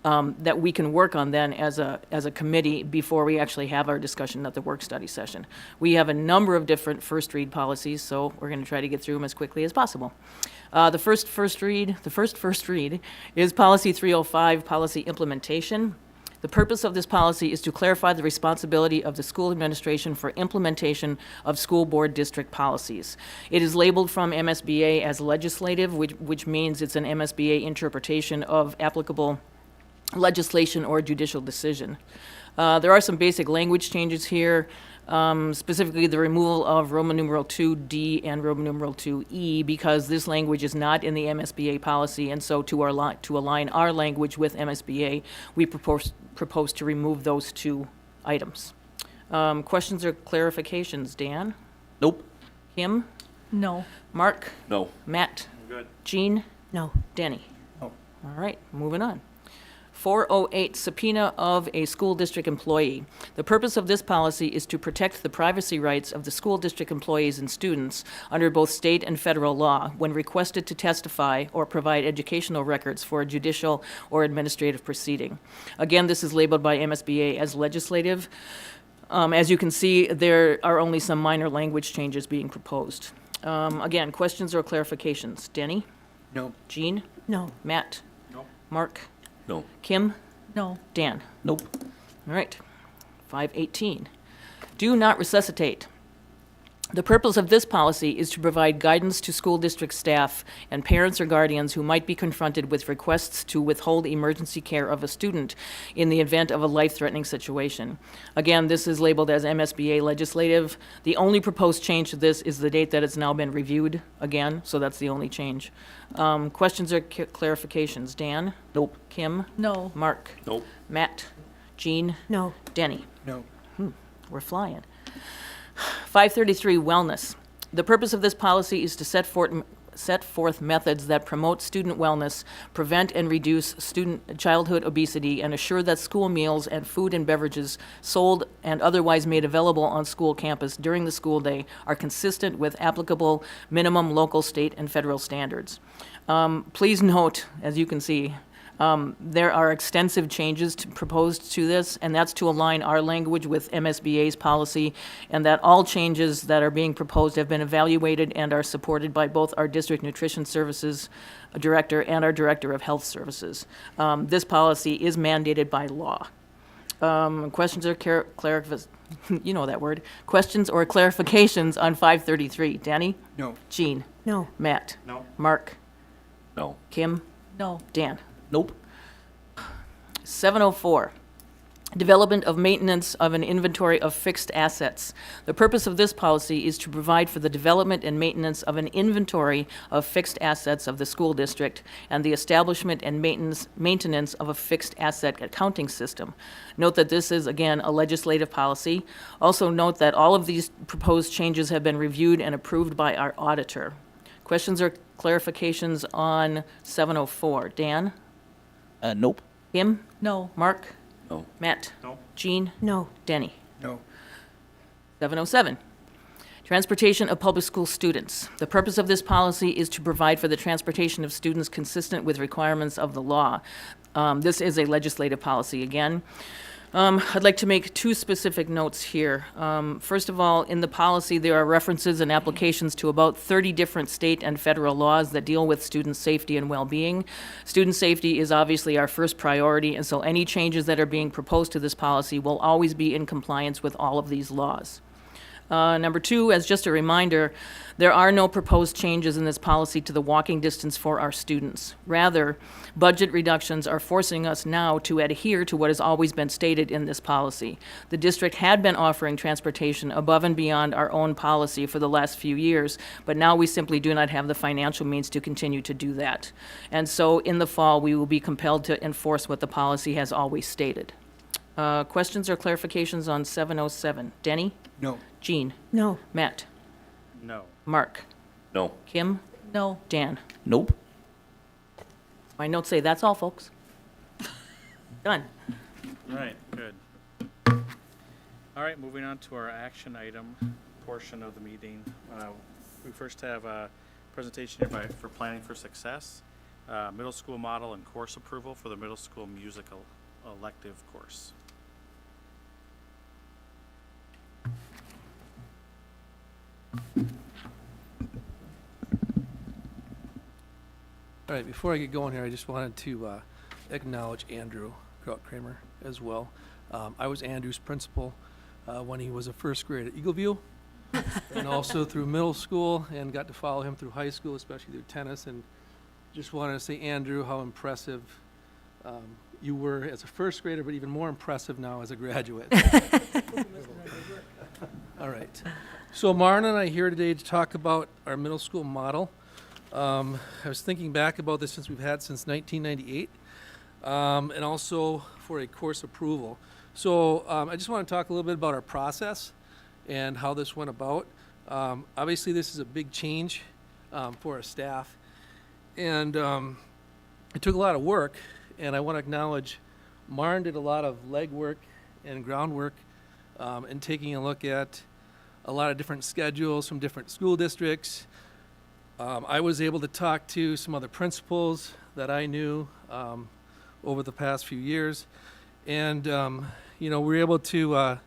S4: that we can work on then as a committee before we actually have our discussion at the work study session. We have a number of different first read policies, so we're going to try to get through them as quickly as possible. The first read is Policy 305, Policy Implementation. The purpose of this policy is to clarify the responsibility of the school administration for implementation of school board district policies. It is labeled from MSBA as legislative, which means it's an MSBA interpretation of applicable legislation or judicial decision. There are some basic language changes here, specifically the removal of Roman numeral 2D and Roman numeral 2E, because this language is not in the MSBA policy, and so to align our language with MSBA, we propose to remove those two items. Questions or clarifications? Dan?
S10: Nope.
S4: Kim?
S8: No.
S4: Mark?
S11: No.
S4: Matt?
S1: Good.
S4: Jean?
S9: No.
S4: Danny?
S2: No.
S4: All right, moving on. 408, subpoena of a school district employee. The purpose of this policy is to protect the privacy rights of the school district employees and students under both state and federal law when requested to testify or provide educational records for a judicial or administrative proceeding. Again, this is labeled by MSBA as legislative. As you can see, there are only some minor language changes being proposed. Again, questions or clarifications? Denny?
S2: No.
S4: Jean?
S9: No.
S4: Matt?
S1: No.
S4: Mark?
S11: No.
S4: Kim?
S8: No.
S4: Dan?
S10: Nope.
S4: All right. 518. Do not resuscitate. The purpose of this policy is to provide guidance to school district staff and parents or guardians who might be confronted with requests to withhold emergency care of a student in the event of a life-threatening situation. Again, this is labeled as MSBA legislative. The only proposed change to this is the date that it's now been reviewed again, so that's the only change. Questions or clarifications? Dan?
S10: Nope.
S4: Kim?
S8: No.
S4: Mark?
S11: Nope.
S4: Matt? Jean?
S9: No.
S4: Denny?
S2: No.
S4: We're flying. 533, wellness. The purpose of this policy is to set forth methods that promote student wellness, prevent and reduce childhood obesity, and assure that school meals and food and beverages sold and otherwise made available on school campus during the school day are consistent with applicable minimum local, state, and federal standards. Please note, as you can see, there are extensive changes proposed to this, and that's to align our language with MSBA's policy, and that all changes that are being proposed have been evaluated and are supported by both our District Nutrition Services Director and our Director of Health Services. This policy is mandated by law. Questions or you know that word. Questions or clarifications on 533? Danny?
S2: No.
S4: Jean?
S9: No.
S4: Matt?
S1: No.
S4: Mark?
S11: No.
S4: Kim?
S8: No.
S4: Dan?
S10: Nope.
S4: 704, development of maintenance of an inventory of fixed assets. The purpose of this policy is to provide for the development and maintenance of an inventory of fixed assets of the school district and the establishment and maintenance of a fixed asset accounting system. Note that this is, again, a legislative policy. Also note that all of these proposed changes have been reviewed and approved by our auditor. Questions or clarifications on 704? Dan?
S10: Nope.
S4: Kim?
S8: No.
S4: Mark?
S11: No.
S4: Matt?
S1: No.
S4: Jean?
S9: No.
S4: Denny?
S2: No.
S4: 707, transportation of public school students. The purpose of this policy is to provide for the transportation of students consistent with requirements of the law. This is a legislative policy again. I'd like to make two specific notes here. First of all, in the policy, there are references and applications to about 30 different state and federal laws that deal with student safety and well-being. Student safety is obviously our first priority, and so any changes that are being proposed to this policy will always be in compliance with all of these laws. Number two, as just a reminder, there are no proposed changes in this policy to the walking distance for our students. Rather, budget reductions are forcing us now to adhere to what has always been stated in this policy. The district had been offering transportation above and beyond our own policy for the last few years, but now we simply do not have the financial means to continue to do that. And so in the fall, we will be compelled to enforce what the policy has always stated. Questions or clarifications on 707? Denny?
S2: No.
S4: Jean?
S9: No.
S4: Matt?
S1: No.
S4: Mark?
S11: No.
S4: Kim?
S8: No.
S4: Dan?
S10: Nope.
S4: My notes say that's all, folks. Done.
S1: All right, good. All right, moving on to our action item portion of the meeting. We first have a presentation here for Planning for Success, middle school model and course approval for the middle school musical elective course.
S12: All right, before I get going here, I just wanted to acknowledge Andrew Kramer as well. I was Andrew's principal when he was a first grade at Eagleview, and also through middle school, and got to follow him through high school, especially through tennis. And just wanted to say, Andrew, how impressive you were as a first grader, but even more impressive now as a graduate. All right. So Marn and I are here today to talk about our middle school model. I was thinking back about this since we've had since 1998, and also for a course approval. So I just want to talk a little bit about our process and how this went about. Obviously, this is a big change for our staff, and it took a lot of work, and I want to acknowledge Marn did a lot of legwork and groundwork in taking a look at a lot of different schedules from different school districts. I was able to talk to some other principals that I knew over the past few years, and we were able to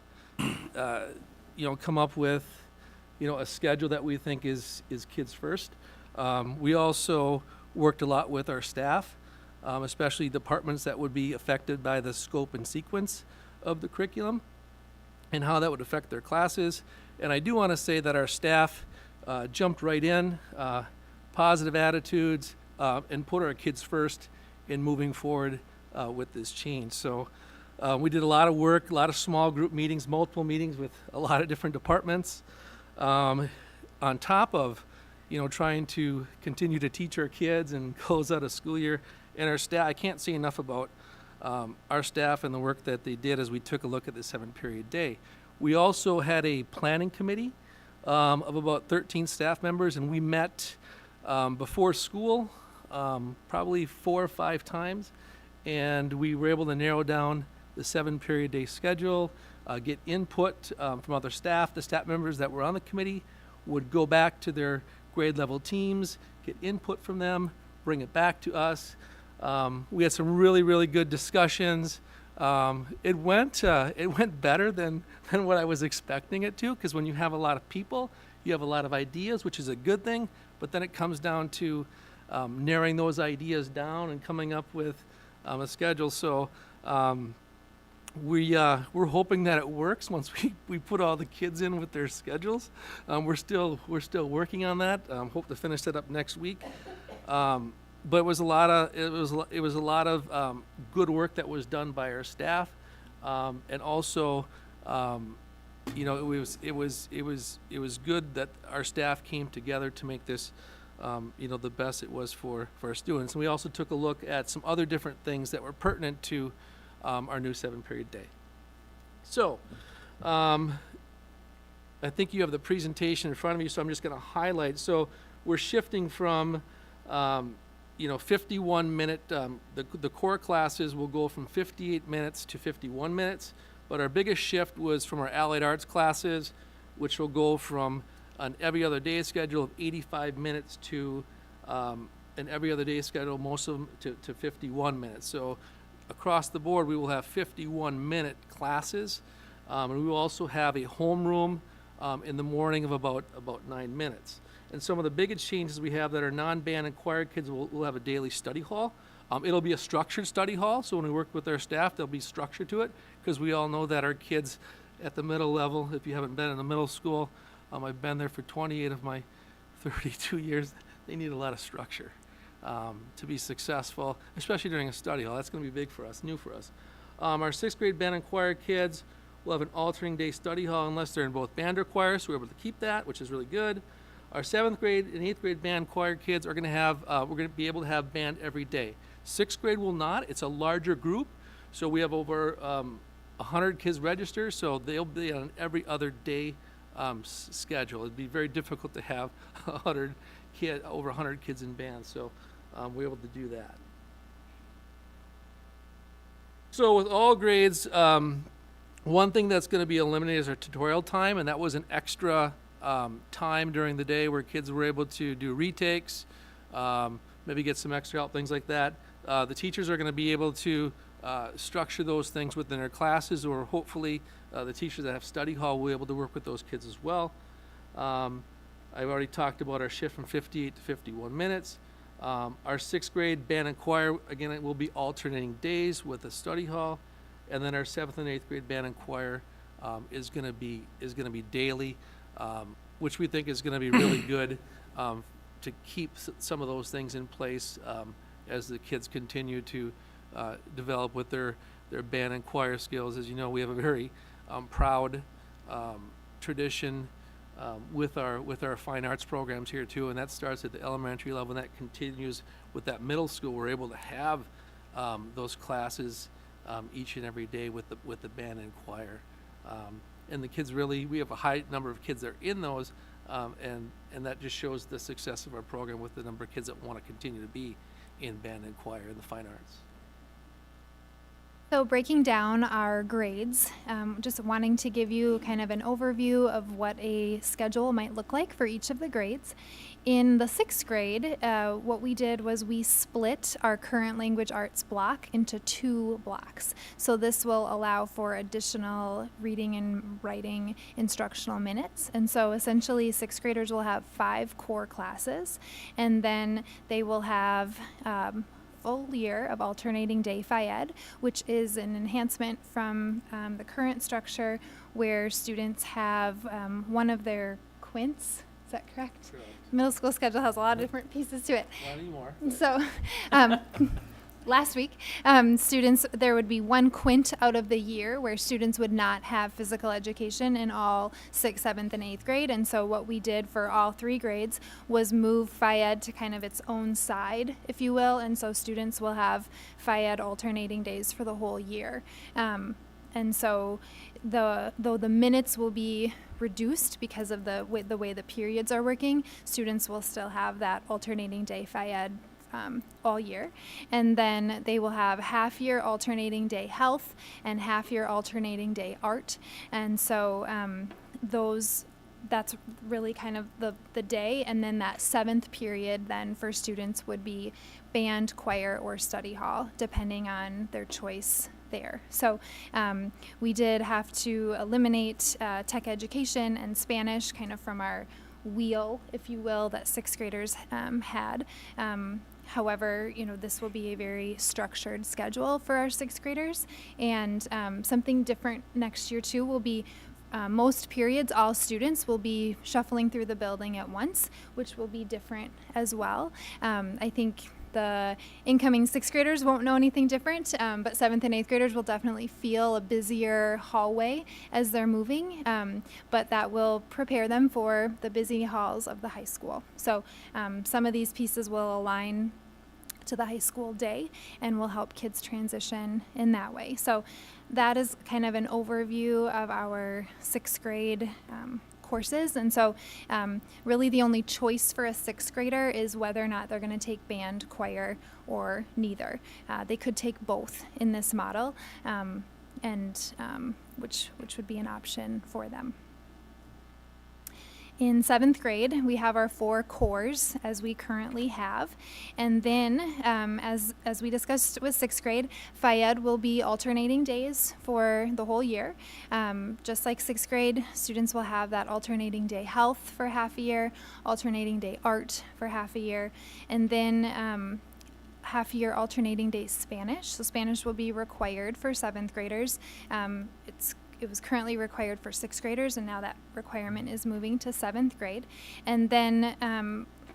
S12: come up with a schedule that we think is kids first. We also worked a lot with our staff, especially departments that would be affected by the scope and sequence of the curriculum and how that would affect their classes. And I do want to say that our staff jumped right in, positive attitudes, and put our kids first in moving forward with this change. So we did a lot of work, a lot of small group meetings, multiple meetings with a lot of different departments, on top of trying to continue to teach our kids and close out a school year. And our staff, I can't say enough about our staff and the work that they did as we took a look at the 7-period day. We also had a planning committee of about 13 staff members, and we met before school probably 4 or 5 times, and we were able to narrow down the 7-period day schedule, get input from other staff. The staff members that were on the committee would go back to their grade level teams, get input from them, bring it back to us. We had some really, really good discussions. It went better than what I was expecting it to, because when you have a lot of people, you have a lot of ideas, which is a good thing, but then it comes down to narrowing those ideas down and coming up with a schedule. So we're hoping that it works once we put all the kids in with their schedules. We're still working on that. Hope to finish that up next week. But it was a lot of good work that was done by our staff, and also it was good that our staff came together to make this the best it was for our students. And we also took a look at some other different things that were pertinent to our new 7-period day. So I think you have the presentation in front of you, so I'm just going to highlight. So we're shifting from 51-minute, the core classes will go from 58 minutes to 51 minutes, but our biggest shift was from our allied arts classes, which will go from an every other day schedule of 85 minutes to an every other day schedule, most of them to 51 minutes. So across the board, we will have 51-minute classes, and we will also have a homeroom in the morning of about 9 minutes. And some of the biggest changes we have that are non-band and choir kids will have a daily study hall. It'll be a structured study hall, so when we work with our staff, there'll be structure to it, because we all know that our kids at the middle level, if you haven't been in the middle school, I've been there for 28 of my 32 years, they need a lot of structure to be successful, especially during a study hall. That's going to be big for us, new for us. Our 6th grade band and choir kids will have an alternating day study hall unless they're in both band or choir, so we're able to keep that, which is really good. Our 7th grade and 8th grade band choir kids are going to have, we're going to be able to have band every day. 6th grade will not. It's a larger group, so we have over 100 kids registered, so they'll be on an every other day schedule. It'd be very difficult to have over 100 kids in band, so we're able to do that. So with all grades, one thing that's going to be eliminated is our tutorial time, and that was an extra time during the day where kids were able to do retakes, maybe get some extra help, things like that. The teachers are going to be able to structure those things within their classes, or hopefully the teachers that have study hall will be able to work with those kids as well. I've already talked about our shift from 58 to 51 minutes. Our 6th grade band and choir, again, it will be alternating days with a study hall. And then our 7th and 8th grade band and choir is going to be daily, which we think is going to be really good to keep some of those things in place as the kids continue to develop with their band and choir skills. As you know, we have a very proud tradition with our fine arts programs here too, and that starts at the elementary level and that continues with that middle school. We're able to have those classes each and every day with the band and choir, and the kids we have a high number of kids that are in those, and that just shows the success of our program with the number of kids that want to continue to be in band and choir in the fine arts.
S13: So breaking down our grades, just wanting to give you kind of an overview of what a schedule might look like for each of the grades. In the 6th grade, what we did was we split our current language arts block into 2 blocks. So this will allow for additional reading and writing instructional minutes. And so essentially 6th graders will have 5 core classes, and then they will have full year of alternating day Phi-Ed, which is an enhancement from the current structure where students have one of their quints. Is that correct?
S12: Correct.
S13: Middle school schedule has a lot of different pieces to it.
S12: Not anymore.
S13: So last week, there would be 1 quint out of the year where students would not have physical education in all 6th, 7th, and 8th grade. And so what we did for all 3 grades was move Phi-Ed to kind of its own side, if you will. And so students will have Phi-Ed alternating days for the whole year. And so though the minutes will be reduced because of the way the periods are working, students will still have that alternating day Phi-Ed all year. And then they will have half-year alternating day health and half-year alternating day art. And so that's really kind of the day. And then that 7th period then for students would be band, choir, or study hall, depending on their choice there. So we did have to eliminate tech education and Spanish kind of from our wheel, if you will, that 6th graders had. However, this will be a very structured schedule for our 6th graders, and something different next year too will be most periods, all students will be shuffling through the building at once, which will be different as well. I think the incoming 6th graders won't know anything different, but 7th and 8th graders will definitely feel a busier hallway as they're moving, but that will prepare them for the busy halls of the high school. So some of these pieces will align to the high school day and will help kids transition in that way. So that is kind of an overview of our 6th grade courses. And so really the only choice for a 6th grader is whether or not they're going to take band, choir, or neither. They could take both in this model, which would be an option for them. In 7th grade, we have our 4 cores as we currently have. And then, as we discussed with 6th grade, Phi-Ed will be alternating days for the whole year. Just like 6th grade, students will have that alternating day health for half a year, alternating day art for half a year, and then half-year alternating day Spanish. So Spanish will be required for 7th graders. It was currently required for 6th graders, and now that requirement is moving to 7th grade. And then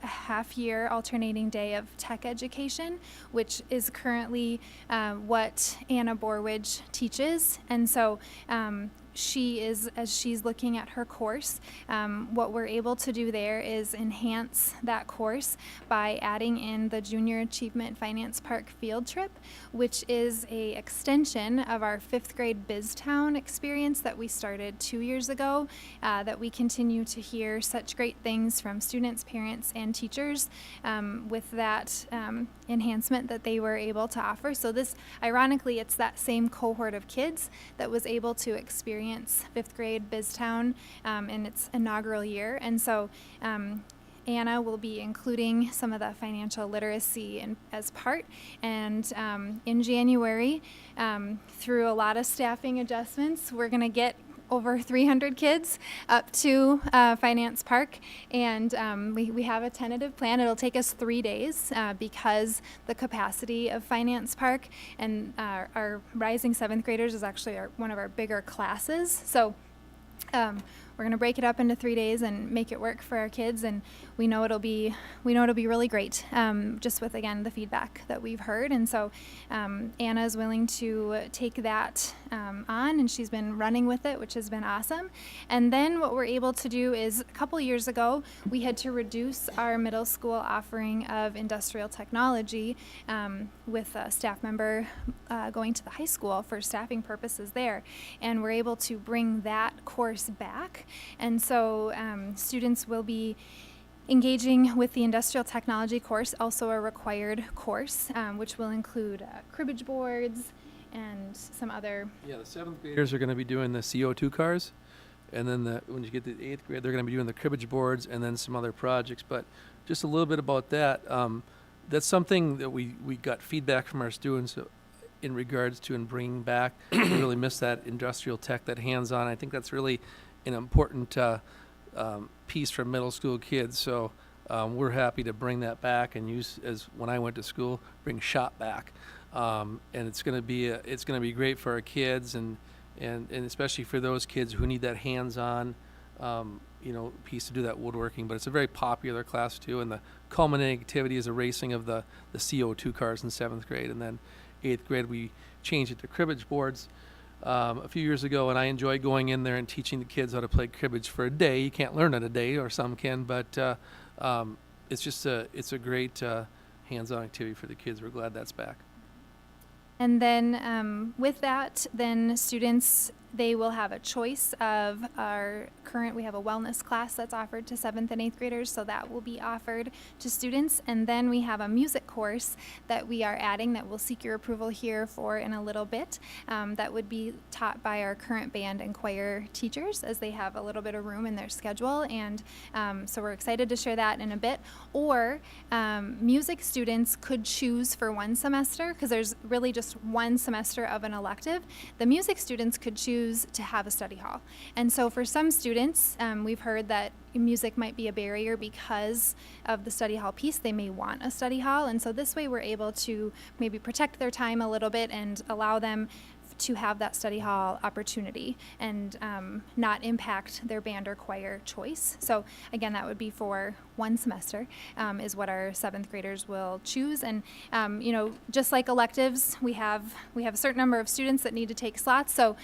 S13: a half-year alternating day of tech education, which is currently what Anna Borwidge teaches. And so as she's looking at her course, what we're able to do there is enhance that course by adding in the Junior Achievement Finance Park field trip, which is a extension of our 5th grade BizTown experience that we started 2 years ago, that we continue to hear such great things from students, parents, and teachers with that enhancement that they were able to offer. So this, ironically, it's that same cohort of kids that was able to experience 5th grade BizTown in its inaugural year. And so Anna will be including some of the financial literacy as part. And in January, through a lot of staffing adjustments, we're going to get over 300 kids up to Finance Park, and we have a tentative plan. It'll take us 3 days because the capacity of Finance Park and our rising 7th graders is actually one of our bigger classes. So we're going to break it up into 3 days and make it work for our kids, and we know it'll be really great, just with, again, the feedback that we've heard. And so Anna is willing to take that on, and she's been running with it, which has been awesome. And then what we're able to do is, a couple years ago, we had to reduce our middle school offering of industrial technology with a staff member going to the high school for staffing purposes there. And we're able to bring that course back. And so students will be engaging with the industrial technology course, also a required course, which will include cribbage boards and some other.
S12: Yeah, the 7th graders are going to be doing the CO2 cars, and then when you get to the 8th grade, they're going to be doing the cribbage boards and then some other projects. But just a little bit about that. That's something that we got feedback from our students in regards to and bringing back. We really miss that industrial tech, that hands-on. I think that's really an important piece for middle school kids. So we're happy to bring that back and use, as when I went to school, bring shop back. And it's going to be great for our kids and especially for those kids who need that hands-on piece to do that woodworking. But it's a very popular class too, and the culminating activity is a racing of the CO2 cars in 7th grade, and then 8th grade we changed it to cribbage boards a few years ago, and I enjoy going in there and teaching the kids how to play cribbage for a day. You can't learn it a day, or some can, but it's a great hands-on activity for the kids. We're glad that's back.
S13: And then with that, then students, they will have a choice of we have a wellness class that's offered to 7th and 8th graders, so that will be offered to students. And then we have a music course that we are adding that we'll seek your approval here for in a little bit, that would be taught by our current band and choir teachers, as they have a little bit of room in their schedule. And so we're excited to share that in a bit. Or music students could choose for one semester, because there's really just one semester of an elective. The music students could choose to have a study hall. And so for some students, we've heard that music might be a barrier because of the study hall piece. They may want a study hall. And so this way we're able to maybe protect their time a little bit and allow them to have that study hall opportunity and not impact their band or choir choice. So again, that would be for one semester, is what our 7th graders will choose. And just like electives, we have a certain number of students that need to take slots. So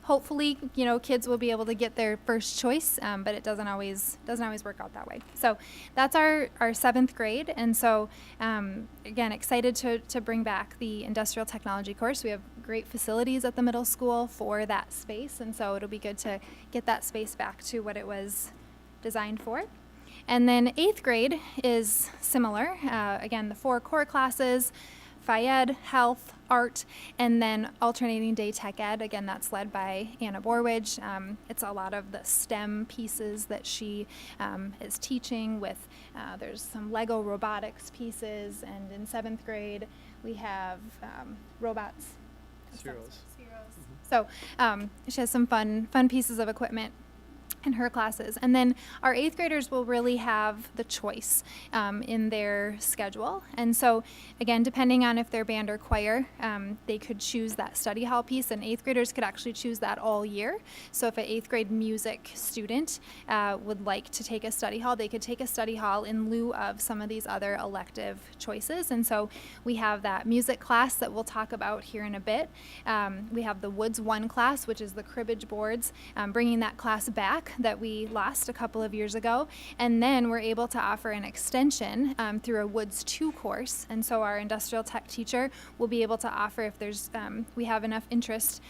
S13: hopefully, kids will be able to get their first choice, but it doesn't always work out that way. So that's our 7th grade. And so again, excited to bring back the industrial technology course. We have great facilities at the middle school for that space, and so it'll be good to get that space back to what it was designed for. And then 8th grade is similar. Again, the 4 core classes: Phy Ed, Health, Art, and then alternating day Tech Ed. Again, that's led by Anna Borwidge. It's a lot of the STEM pieces that she is teaching with. There's some Lego robotics pieces, and in 7th grade we have robots.
S12: Zeros.
S13: So she has some fun pieces of equipment in her classes. And then our 8th graders will really have the choice in their schedule. And so again, depending on if they're band or choir, they could choose that study hall piece, and 8th graders could actually choose that all year. So if an 8th grade music student would like to take a study hall, they could take a study hall in lieu of some of these other elective choices. And so we have that music class that we'll talk about here in a bit. We have the Woods 1 class, which is the cribbage boards, bringing that class back that we lost a couple of years ago. And then we're able to offer an extension through a Woods 2 course. And so our industrial tech teacher will be able to offer, if there's we have enough interest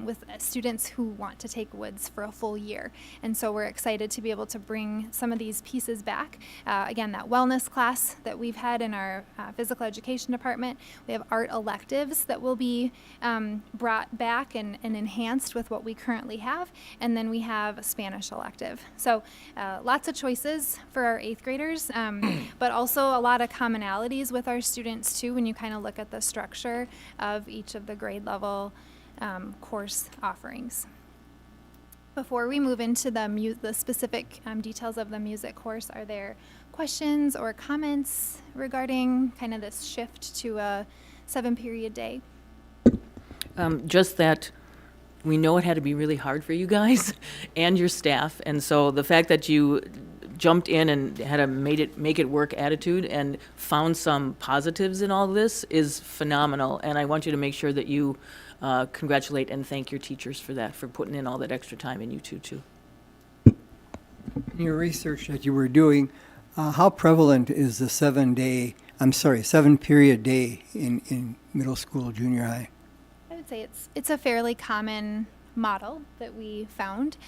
S13: with students who want to take Woods for a full year. And so we're excited to be able to bring some of these pieces back. Again, that wellness class that we've had in our physical education department. We have art electives that will be brought back and enhanced with what we currently have. And then we have a Spanish elective. So lots of choices for our 8th graders, but also a lot of commonalities with our students too, when you kind of look at the structure of each of the grade level course offerings. Before we move into the specific details of the music course, are there questions or comments regarding kind of this shift to a 7-period day?
S4: Just that We know it had to be really hard for you guys and your staff, and so the fact that you jumped in and had a make it work attitude and found some positives in all this is phenomenal, and I want you to make sure that you congratulate and thank your teachers for that, for putting in all that extra time, and you too.
S2: In your research that you were doing, how prevalent is the 7-period day in middle school, junior high?
S13: I would say it's a fairly common model that we found.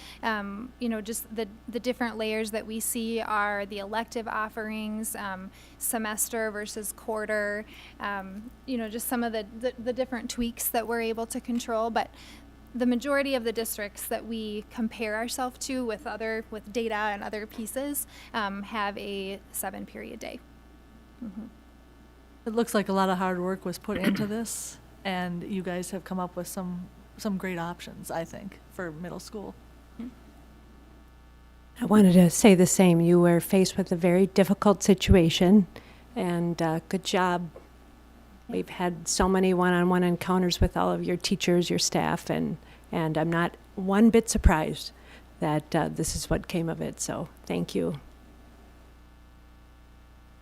S13: Just the different layers that we see are the elective offerings, semester versus quarter, just some of the different tweaks that we're able to control. But the majority of the districts that we compare ourselves to with data and other pieces have a 7-period day.
S8: It looks like a lot of hard work was put into this, and you guys have come up with some great options, I think, for middle school.
S9: I wanted to say the same. You were faced with a very difficult situation, and good job. We've had so many one-on-one encounters with all of your teachers, your staff, and I'm not one bit surprised that this is what came of it. So thank you.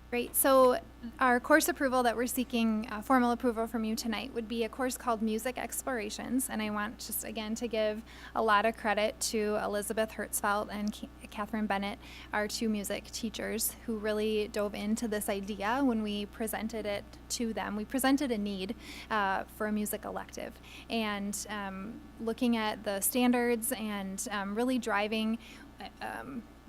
S13: Great. So our course approval that we're seeking formal approval from you tonight would be a course called Music Explorations. And I want just again to give a lot of credit to Elizabeth Hertzfeld and Catherine Bennett, our two music teachers, who really dove into this idea when we presented it to them. We presented a need for a music elective, and looking at the standards and really driving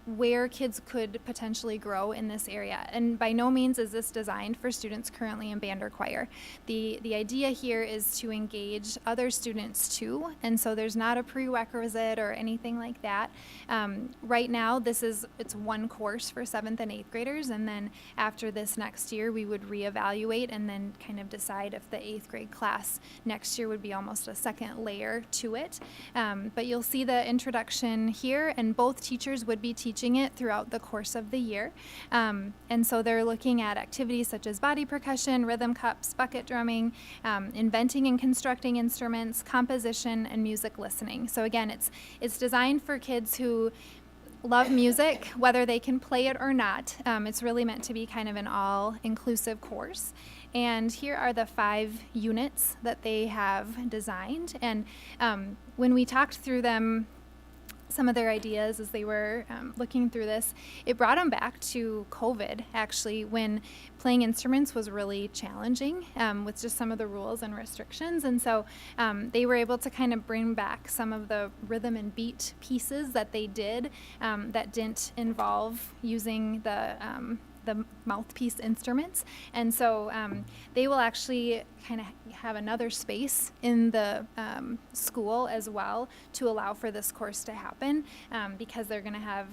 S13: where kids could potentially grow in this area. And by no means is this designed for students currently in band or choir. The idea here is to engage other students too, and so there's not a prerequisite or anything like that. Right now, it's one course for 7th and 8th graders, and then after this next year, we would reevaluate and then kind of decide if the 8th grade class next year would be almost a second layer to it. But you'll see the introduction here, and both teachers would be teaching it throughout the course of the year. And so they're looking at activities such as body percussion, rhythm cups, bucket drumming, inventing and constructing instruments, composition, and music listening. So again, it's designed for kids who love music, whether they can play it or not. It's really meant to be kind of an all-inclusive course. And here are the 5 units that they have designed. And when we talked through them, some of their ideas as they were looking through this, it brought them back to COVID, actually, when playing instruments was really challenging with just some of the rules and restrictions. And so they were able to kind of bring back some of the rhythm and beat pieces that they did that didn't involve using the mouthpiece instruments. And so they will actually kind of have another space in the school as well to allow for this course to happen, because they're going to have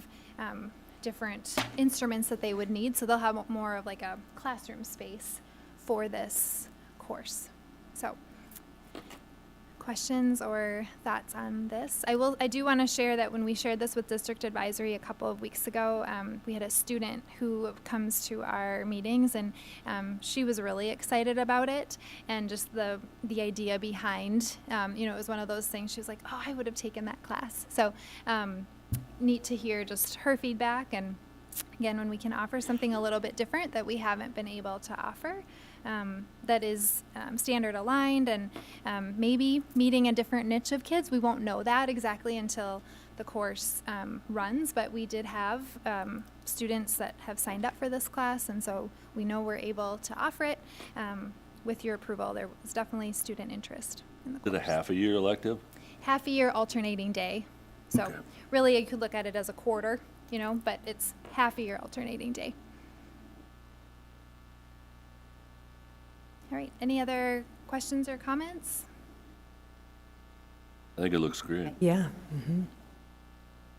S13: different instruments that they would need. So they'll have more of like a classroom space for this course. So questions or thoughts on this? I do want to share that when we shared this with District Advisory a couple of weeks ago, we had a student who comes to our meetings, and she was really excited about it, and just the idea behind, it was one of those things. She was like, oh, I would have taken that class. So neat to hear just her feedback, and again, when we can offer something a little bit different that we haven't been able to offer, that is standard aligned and maybe meeting a different niche of kids. We won't know that exactly until the course runs, but we did have students that have signed up for this class, and so we know we're able to offer it. With your approval, there was definitely student interest in the course.
S11: Is it a half-a-year elective?
S13: Half a year alternating day. So really you could look at it as a quarter, but it's half a year alternating day. All right, any other questions or comments?
S11: I think it looks great.
S9: Yeah.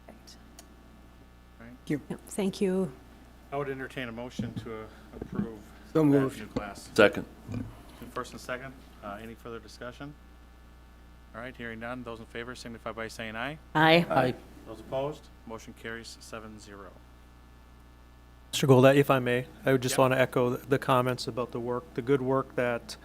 S13: Perfect.
S9: Yep, thank you.
S1: I would entertain a motion to approve
S2: So
S1: that
S2: moved.
S1: new class.
S11: Second.
S1: First and second, any further discussion? All right, hearing none, those in favor signify by saying aye.
S4: Aye.
S1: Those opposed, motion carries 7-0.
S12: Mr. Goldat, if I may, I would just
S1: Yep.
S12: want to echo the comments about the good work that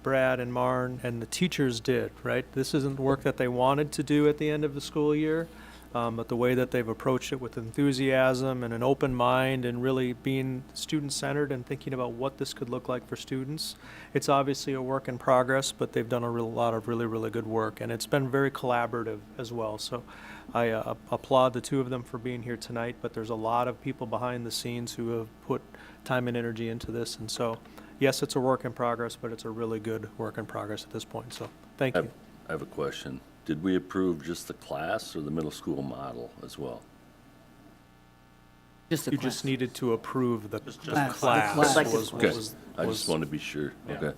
S14: Brad and Marn and the teachers did, right? This isn't work that they wanted to do at the end of the school year, but the way that they've approached it with enthusiasm and an open mind and really being student-centered and thinking about what this could look like for students. It's obviously a work in progress, but they've done a lot of really, really good work, and it's been very collaborative as well. So I applaud the two of them for being here tonight, but there's a lot of people behind the scenes who have put time and energy into this, and so yes, it's a work in progress, but it's a really good work in progress at this point, so thank you.
S11: I have a question. Did we approve just the class or the middle school model as well?
S4: Just the
S14: You
S4: class.
S14: just needed to approve the
S2: class.
S14: class.
S2: The class.
S4: Like the
S14: was-
S11: Okay,
S14: was-
S11: I
S14: was-
S11: just wanted to be sure.
S1: Yeah.
S11: Okay.
S1: All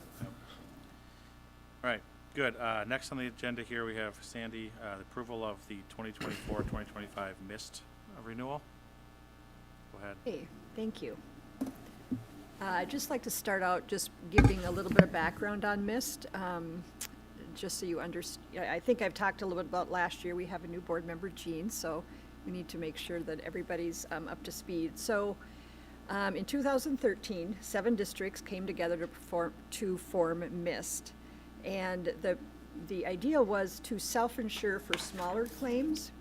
S1: right, good. Next on the agenda here, we have Sandy, the approval of the 2024-2025 MIST renewal. Go ahead.
S15: Hey, thank you. I'd just like to start out just giving a little bit of background on MIST, just so you understand. I think I've talked a little bit about last year. We have a new board member, Jean, so we need to make sure that everybody's up to speed. So in 2013, 7 districts came together to form MIST. And the idea was to self-insure for smaller claims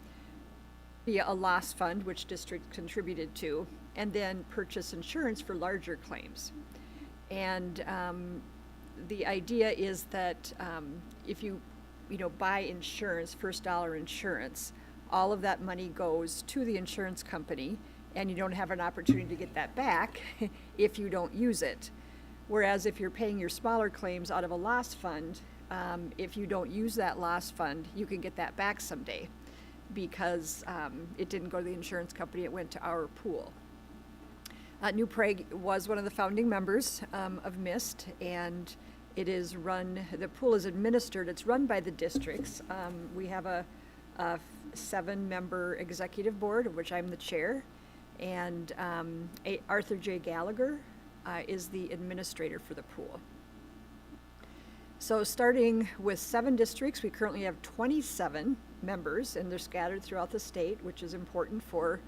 S15: via a loss fund, which district contributed to, and then purchase insurance for larger claims. And the idea is that if you buy insurance, first dollar insurance, all of that money goes to the insurance company, and you don't have an opportunity to get that back if you don't use it. Whereas if you're paying your smaller claims out of a loss fund, if you don't use that loss fund, you can get that back someday, because it didn't go to the insurance company, it went to our pool. New Prague was one of the founding members of MIST, and it is run, the pool is administered, it's run by the districts. We have a 7-member executive board, of which I'm the chair, and Arthur J. Gallagher is the administrator for the pool. So starting with 7 districts, we currently have 27 members, and they're scattered throughout the state, which is important for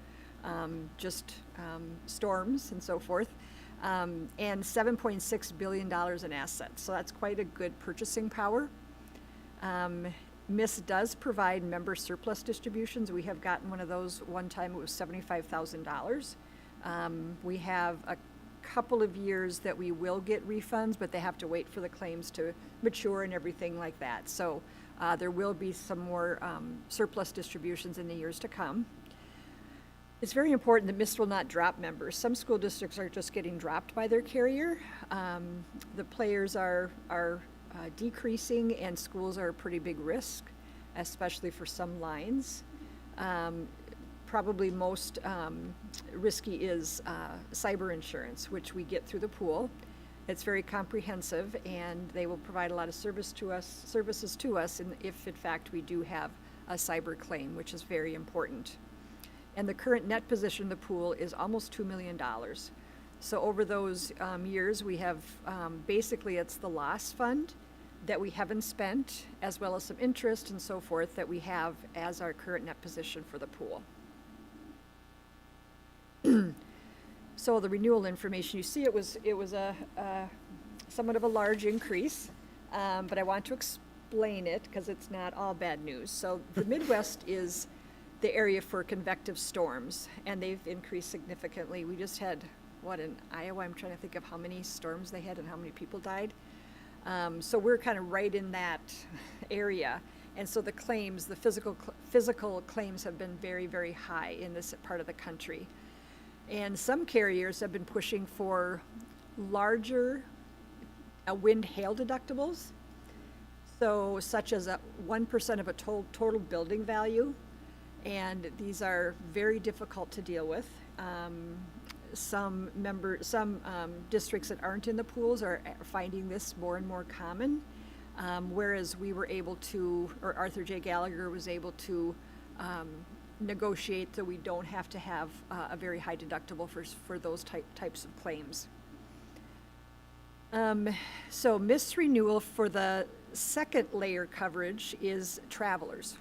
S15: storms and so forth, and $7.6 billion in assets. So that's quite a good purchasing power. MIST does provide member surplus distributions. We have gotten one of those one time. It was $75,000. We have a couple of years that we will get refunds, but they have to wait for the claims to mature and everything like that. So there will be some more surplus distributions in the years to come. It's very important that MIST will not drop members. Some school districts are just getting dropped by their carrier. The players are decreasing, and schools are a pretty big risk, especially for some lines. Probably most risky is cyber insurance, which we get through the pool. It's very comprehensive, and they will provide a lot of services to us if in fact we do have a cyber claim, which is very important. And the current net position of the pool is almost $2 million. So over those years, we have basically it's the loss fund that we haven't spent, as well as some interest and so forth that we have as our current net position for the pool. So the renewal information, you see it was a somewhat of a large increase, but I want to explain it because it's not all bad news. So the Midwest is the area for convective storms, and they've increased significantly. We just had, in Iowa, I'm trying to think of how many storms they had and how many people died. So we're kind of right in that area. And so the claims, the physical claims have been very, very high in this part of the country. And some carriers have been pushing for larger wind hail deductibles. So such as 1% of a total building value. And these are very difficult to deal with. Some districts that aren't in the pools are finding this more and more common, whereas we were able to, or Arthur J. Gallagher was able to negotiate so we don't have to have a very high deductible for those types of claims. So MIST renewal for the second layer coverage is travelers.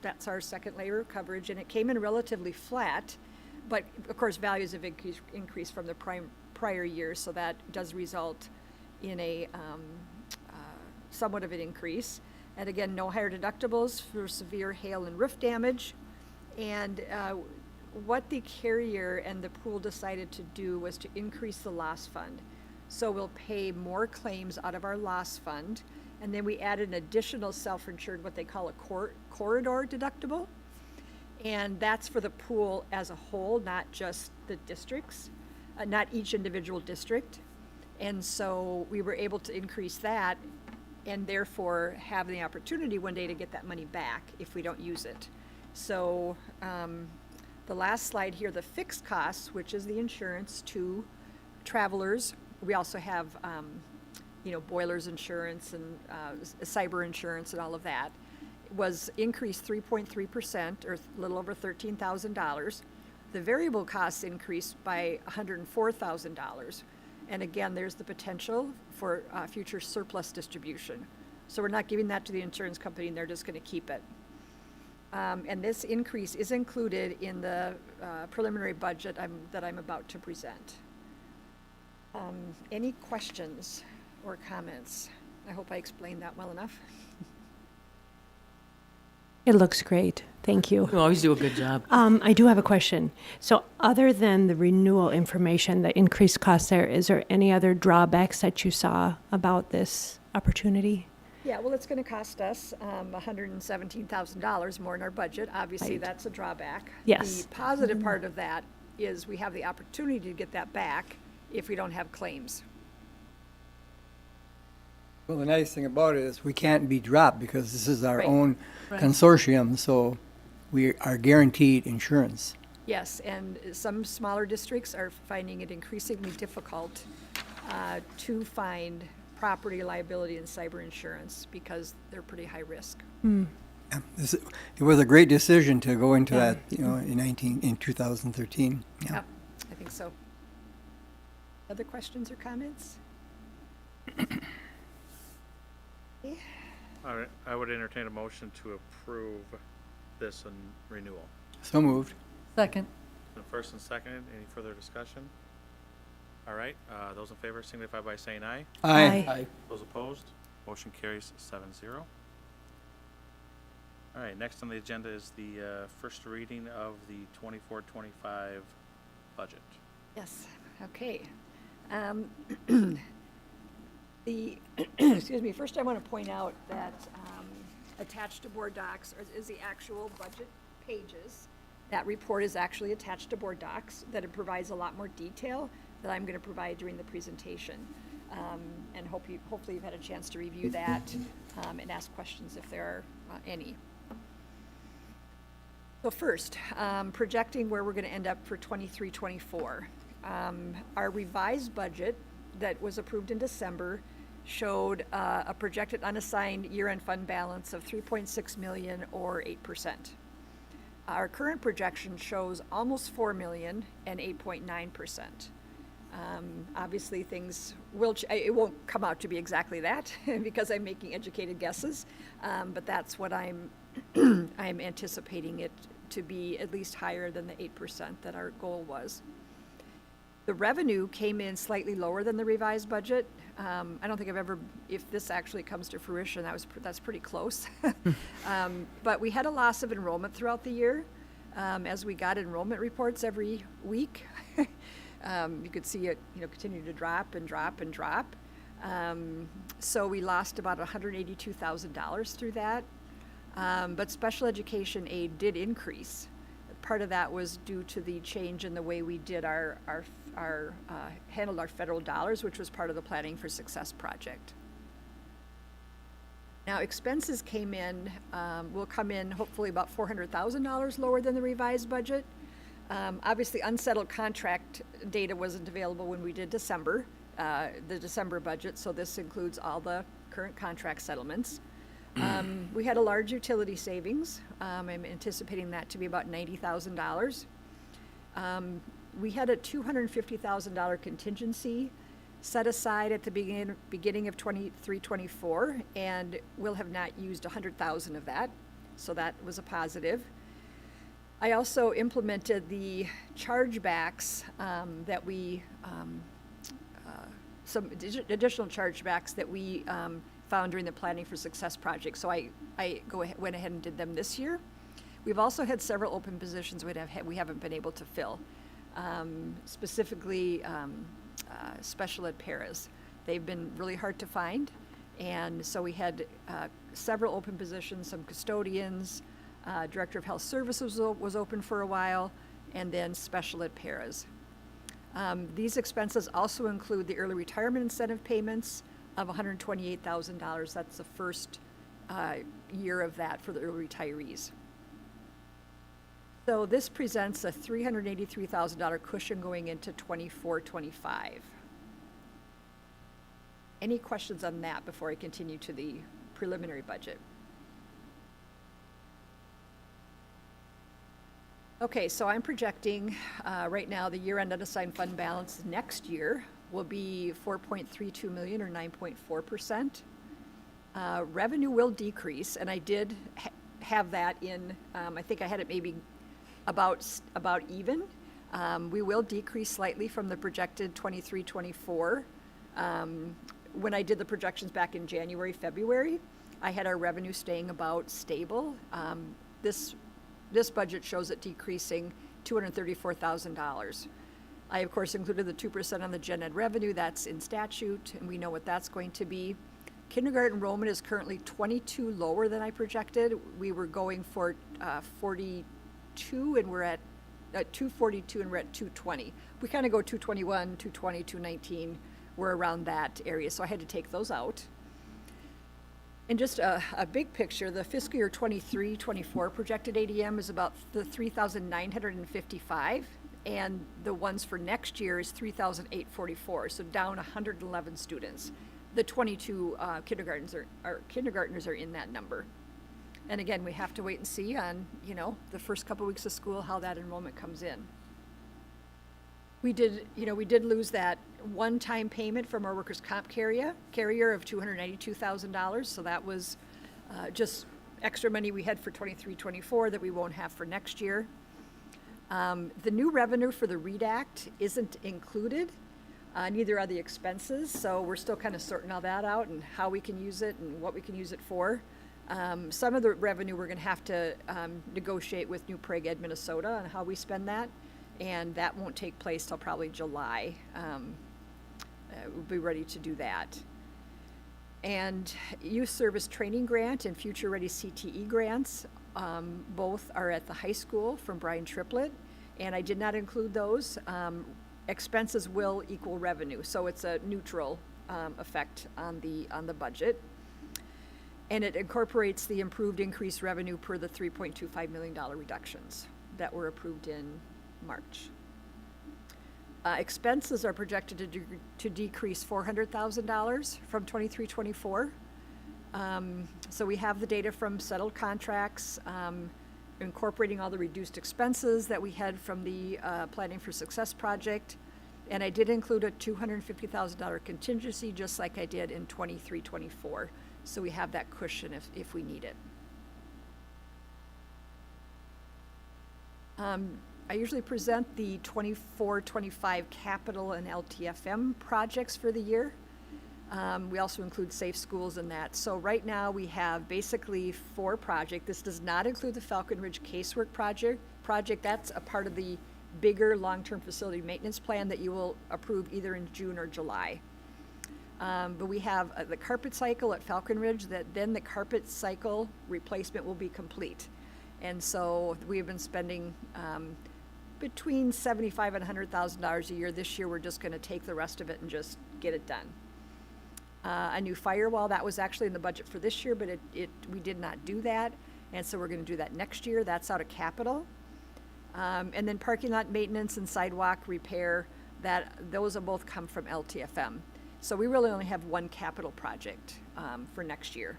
S15: That's our second layer of coverage, and it came in relatively flat, but of course values have increased from the prior years, so that does result in a somewhat of an increase. And again, no higher deductibles for severe hail and roof damage. And what the carrier and the pool decided to do was to increase the loss fund. So we'll pay more claims out of our loss fund. And then we added an additional self-insured, what they call a corridor deductible. And that's for the pool as a whole, not just the districts, not each individual district. And so we were able to increase that and therefore have the opportunity one day to get that money back if we don't use it. So the last slide here, the fixed costs, which is the insurance to travelers. We also have, boilers insurance and cyber insurance and all of that, was increased 3.3%, or a little over $13,000. The variable costs increased by $104,000. And again, there's the potential for future surplus distribution. So we're not giving that to the insurance company, and they're just going to keep it. And this increase is included in the preliminary budget that I'm about to present. Any questions or comments? I hope I explained that well enough.
S9: It looks great. Thank you.
S4: You always do a good job.
S9: I do have a question. So other than the renewal information, the increased cost there, is there any other drawbacks that you saw about this opportunity?
S15: Yeah, well, it's going to cost us $117,000 more in our budget. Obviously,
S9: Right.
S15: that's a drawback.
S9: Yes.
S15: The positive part of that is we have the opportunity to get that back if we don't have claims.
S2: Well, the nice thing about it is we can't be dropped because this is our
S15: Right.
S2: own
S8: Right.
S2: consortium, so we are guaranteed insurance.
S15: Yes, and some smaller districts are finding it increasingly difficult to find property liability and cyber insurance because they're pretty high risk.
S2: Yeah, it was a great decision to go into that, in 2013. Yeah.
S15: Yep, I think so. Other questions or comments? Okay.
S1: All right, I would entertain a motion to approve this and renewal.
S2: So moved.
S8: Second.
S1: The first and second, any further discussion? All right, those in favor signify by saying aye.
S9: Aye.
S1: Those opposed, motion carries 7-0. All right, next on the agenda is the first reading of the 24-25 budget.
S15: Yes, okay. Excuse me, first I want to point out that attached to board docs is the actual budget pages. That report is actually attached to board docs, that it provides a lot more detail that I'm going to provide during the presentation. And hopefully you've had a chance to review that and ask questions if there are any. So first, projecting where we're going to end up for 23-24. Our revised budget that was approved in December showed a projected unassigned year-end fund balance of $3.6 million or 8%. Our current projection shows almost $4 million and 8.9%. Obviously, things will, it won't come out to be exactly that because I'm making educated guesses, but that's what I'm anticipating it to be, at least higher than the 8% that our goal was. The revenue came in slightly lower than the revised budget. I don't think I've ever, if this actually comes to fruition, that's pretty close. But we had a loss of enrollment throughout the year as we got enrollment reports every week. You could see it, continue to drop and drop and drop. So we lost about $182,000 through that. But special education aid did increase. Part of that was due to the change in the way we did handled our federal dollars, which was part of the Planning for Success project. Now, expenses will come in hopefully about $400,000 lower than the revised budget. Obviously, unsettled contract data wasn't available when we did the December budget, so this includes all the current contract settlements. We had a large utility savings. I'm anticipating that to be about $90,000. We had a $250,000 contingency set aside at the beginning of 23-24, and we'll have not used $100,000 of that, so that was a positive. I also implemented the chargebacks that we, some additional chargebacks that we found during the Planning for Success project. So I went ahead and did them this year. We've also had several open positions we haven't been able to fill, specifically special ed paras. They've been really hard to find, and so we had several open positions, some custodians, Director of Health Services was open for a while, and then special ed paras. These expenses also include the early retirement incentive payments of $128,000. That's the first year of that for the early retirees. So this presents a $383,000 cushion going into 24-25. Any questions on that before I continue to the preliminary budget? Okay, so I'm projecting right now the year-end unassigned fund balance next year will be $4.32 million or 9.4%. Revenue will decrease, and I did have that in, I think I had it maybe about even. We will decrease slightly from the projected 23-24. When I did the projections back in January, February, I had our revenue staying about stable. This budget shows it decreasing $234,000. I, of course, included the 2% on the gen ed revenue. That's in statute, and we know what that's going to be. Kindergarten enrollment is currently 22 lower than I projected. We were going for 42, and we're at 242, and we're at 220. We kind of go 221, 220, 219. We're around that area, so I had to take those out. And just a big picture, the fiscal year 23-24 projected ADM is about the 3,955, and the ones for next year is 3,844, so down 111 students. The 22 kindergartners are in that number. And again, we have to wait and see on, the first couple weeks of school how that enrollment comes in. We did lose that one-time payment from our workers' comp carrier of $292,000. So that was just extra money we had for 23-24 that we won't have for next year. The new revenue for the READ Act isn't included. Neither are the expenses. So we're still kind of sorting all that out and how we can use it and what we can use it for. Some of the revenue we're going to have to negotiate with New Prague Ed Minnesota on how we spend that. And that won't take place till probably July. We'll be ready to do that. And Youth Service Training Grant and Future Ready CTE grants, both are at the high school from Brian Triplett, and I did not include those. Expenses will equal revenue, so it's a neutral effect on the budget. And it incorporates the improved increased revenue per the $3.25 million reductions that were approved in March. Expenses are projected to decrease $400,000 from 23-24. So we have the data from settled contracts, incorporating all the reduced expenses that we had from the Planning for Success project. And I did include a $250,000 contingency, just like I did in 23-24. So we have that cushion if we need it. I usually present the 24-25 capital and LTFM projects for the year. We also include safe schools in that. So right now we have basically 4 projects. This does not include the Falcon Ridge Casework project. That's a part of the bigger long-term facility maintenance plan that you will approve either in June or July. But we have the carpet cycle at Falcon Ridge, then the carpet cycle replacement will be complete. And so we have been spending between $75,000 and $100,000 a year. This year, we're just going to take the rest of it and just get it done. A new firewall, that was actually in the budget for this year, but we did not do that. And so we're going to do that next year. That's out of capital. And then parking lot maintenance and sidewalk repair, those will both come from LTFM. So we really only have one capital project for next year.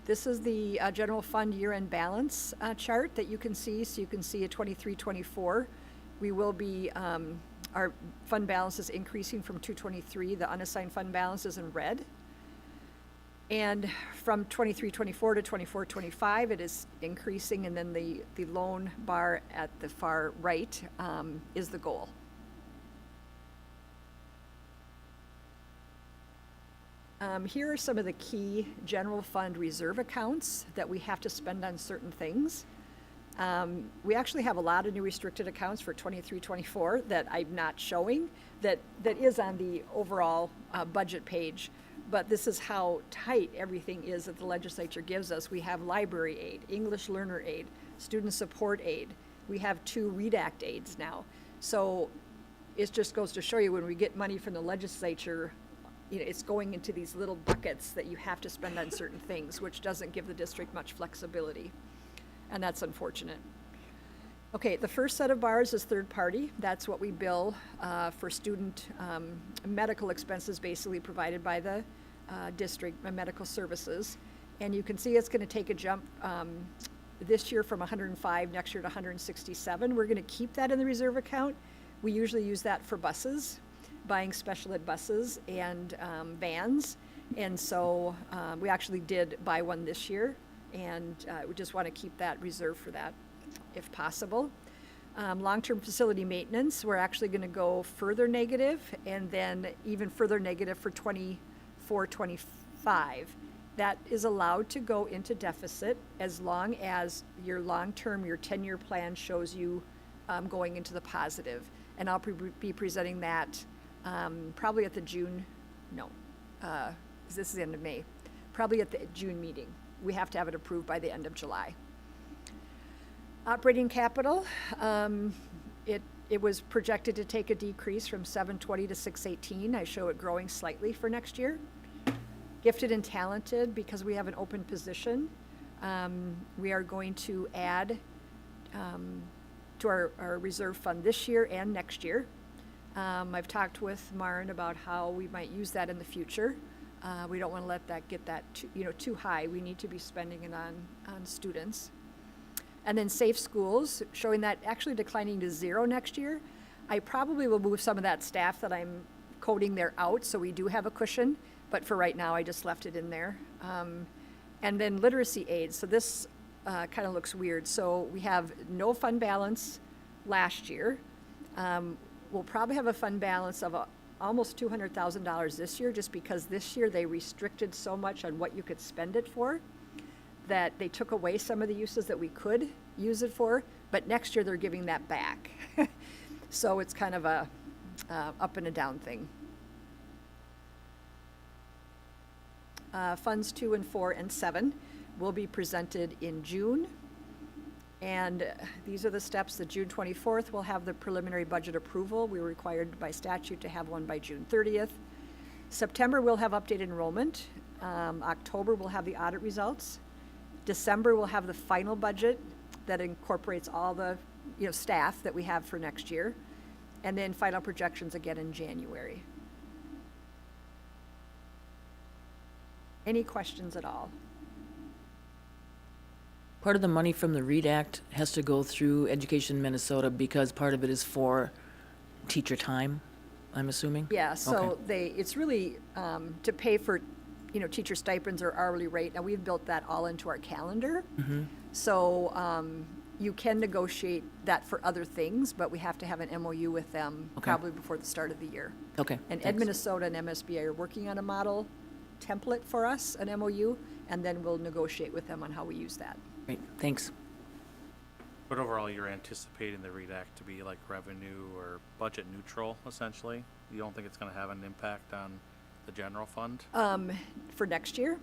S15: This is the general fund year-end balance chart that you can see. So you can see a 23-24. We will be, our fund balance is increasing from 223. The unassigned fund balance is in red. And from 23-24 to 24-25, it is increasing. And then the loan bar at the far right is the goal. Here are some of the key general fund reserve accounts that we have to spend on certain things. We actually have a lot of new restricted accounts for 23-24 that I'm not showing, that is on the overall budget page. But this is how tight everything is that the legislature gives us. We have library aid, English learner aid, student support aid. We have 2 redact aids now. So it just goes to show you, when we get money from the legislature, you know, it's going into these little buckets that you have to spend on certain things, which doesn't give the district much flexibility. And that's unfortunate. Okay, the first set of bars is third party. That's what we bill for student medical expenses, basically provided by the district medical services. And you can see it's going to take a jump this year from 105, next year to 167. We're going to keep that in the reserve account. We usually use that for buses, buying special ed buses and vans. And so we actually did buy one this year, and we just want to keep that reserved for that if possible. Long-term facility maintenance, we're actually going to go further negative, and then even further negative for 24-25. That is allowed to go into deficit as long as your long-term, your 10-year plan shows you going into the positive. And I'll be presenting that probably at the June, this is the end of May, probably at the June meeting. We have to have it approved by the end of July. Operating capital, it was projected to take a decrease from 720 to 618. I show it growing slightly for next year. Gifted and talented, because we have an open position, we are going to add to our reserve fund this year and next year. I've talked with Maren about how we might use that in the future. We don't want to let that get that too high. We need to be spending it on students. And then safe schools, showing that actually declining to 0 next year. I probably will move some of that staff that I'm coding there out, so we do have a cushion. But for right now, I just left it in there. And then literacy aids. So this kind of looks weird. So we have no fund balance last year. We'll probably have a fund balance of almost $200,000 this year, just because this year they restricted so much on what you could spend it for that they took away some of the uses that we could use it for. But next year they're giving that back. So it's kind of a up and a down thing. Funds 2 and 4 and 7 will be presented in June. And these are the steps. The June 24th, we'll have the preliminary budget approval. We were required by statute to have one by June 30th. September, we'll have updated enrollment. October, we'll have the audit results. December, we'll have the final budget that incorporates all the staff that we have for next year. And then final projections again in January. Any questions at all?
S4: Part of the money from the READ Act has to go through Education Minnesota because part of it is for teacher time, I'm assuming?
S15: Yeah, so
S4: Okay.
S15: it's really to pay for, teacher stipends or hourly rate. Now, we've built that all into our calendar.
S4: Mm-hmm.
S15: So you can negotiate that for other things, but we have to have an MOU with them
S4: Okay.
S15: probably before the start of the year.
S4: Okay,
S15: And Ed
S4: thanks.
S15: Minnesota and MSBA are working on a model template for us, an MOU, and then we'll negotiate with them on how we use that.
S4: Great, thanks.
S1: But overall, you're anticipating the READ Act to be like revenue or budget neutral, essentially? You don't think it's going to have an impact on the general fund?
S15: For next year?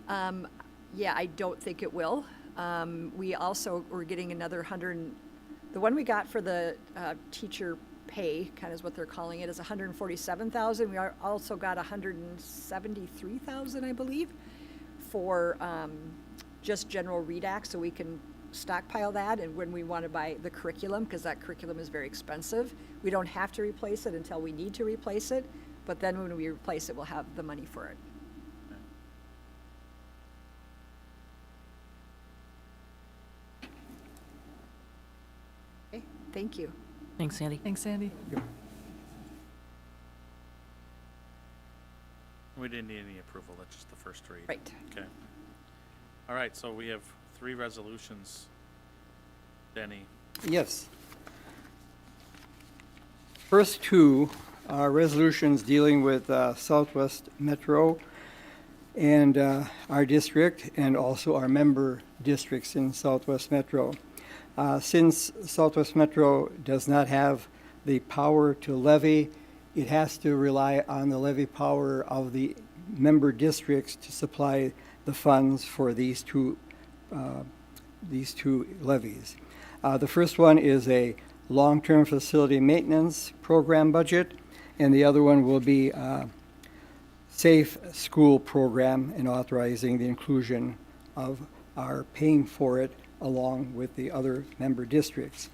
S1: Mm-hmm.
S15: Yeah, I don't think it will. We also were getting another the one we got for the teacher pay, kind of is what they're calling it, is $147,000. We also got $173,000, I believe, for just general READ Act, so we can stockpile that. And when we want to buy the curriculum, because that curriculum is very expensive, we don't have to replace it until we need to replace it. But then when we replace it, we'll have the money for it. Okay, thank you.
S4: Thanks, Sandy.
S8: Thanks, Sandy.
S1: We didn't need any approval, that's just the first read.
S15: Right.
S1: Okay. All right, so we have 3 resolutions. Denny,
S2: Yes. First 2 are resolutions dealing with Southwest Metro. and our district and also our member districts in Southwest Metro. Since Southwest Metro does not have the power to levy, it has to rely on the levy power of the member districts to supply the funds for these two levies. The first one is a long-term facility maintenance program budget, and the other one will be Safe School Program and authorizing the inclusion of our paying for it along with the other member districts.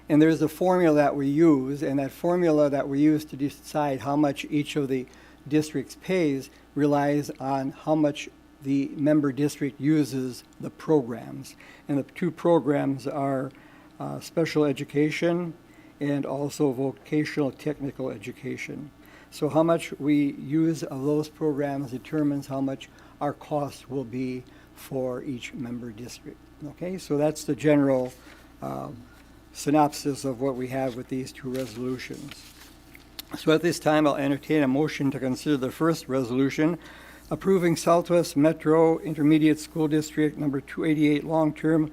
S2: And there's a formula that we use, and that formula that we use to decide how much each of the districts pays relies on how much the member district uses the programs. And the two programs are special education and also vocational technical education. So how much we use of those programs determines how much our cost will be for each member district. Okay, so that's the general synopsis of what we have with these two resolutions. So at this time, I'll entertain a motion to consider the first resolution approving Southwest Metro Intermediate School District number 288 long-term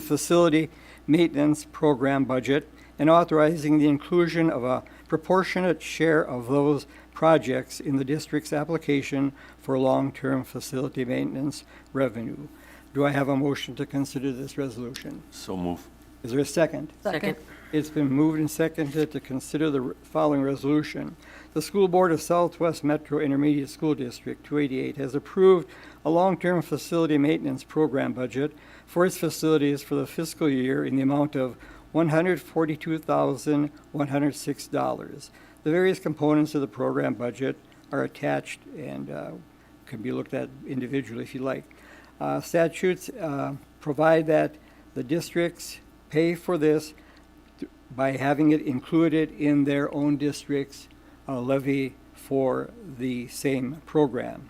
S2: facility maintenance program budget and authorizing the inclusion of a proportionate share of those projects in the district's application for long-term facility maintenance revenue. Do I have a motion to consider this resolution?
S11: So move.
S2: Is there a second?
S4: Second.
S2: It's been moved and seconded to consider the following resolution. The School Board of Southwest Metro Intermediate School District 288 has approved a long-term facility maintenance program budget for its facilities for the fiscal year in the amount of $142,106. The various components of the program budget are attached and can be looked at individually if you like. Statutes provide that the districts pay for this by having it included in their own district's levy for the same program.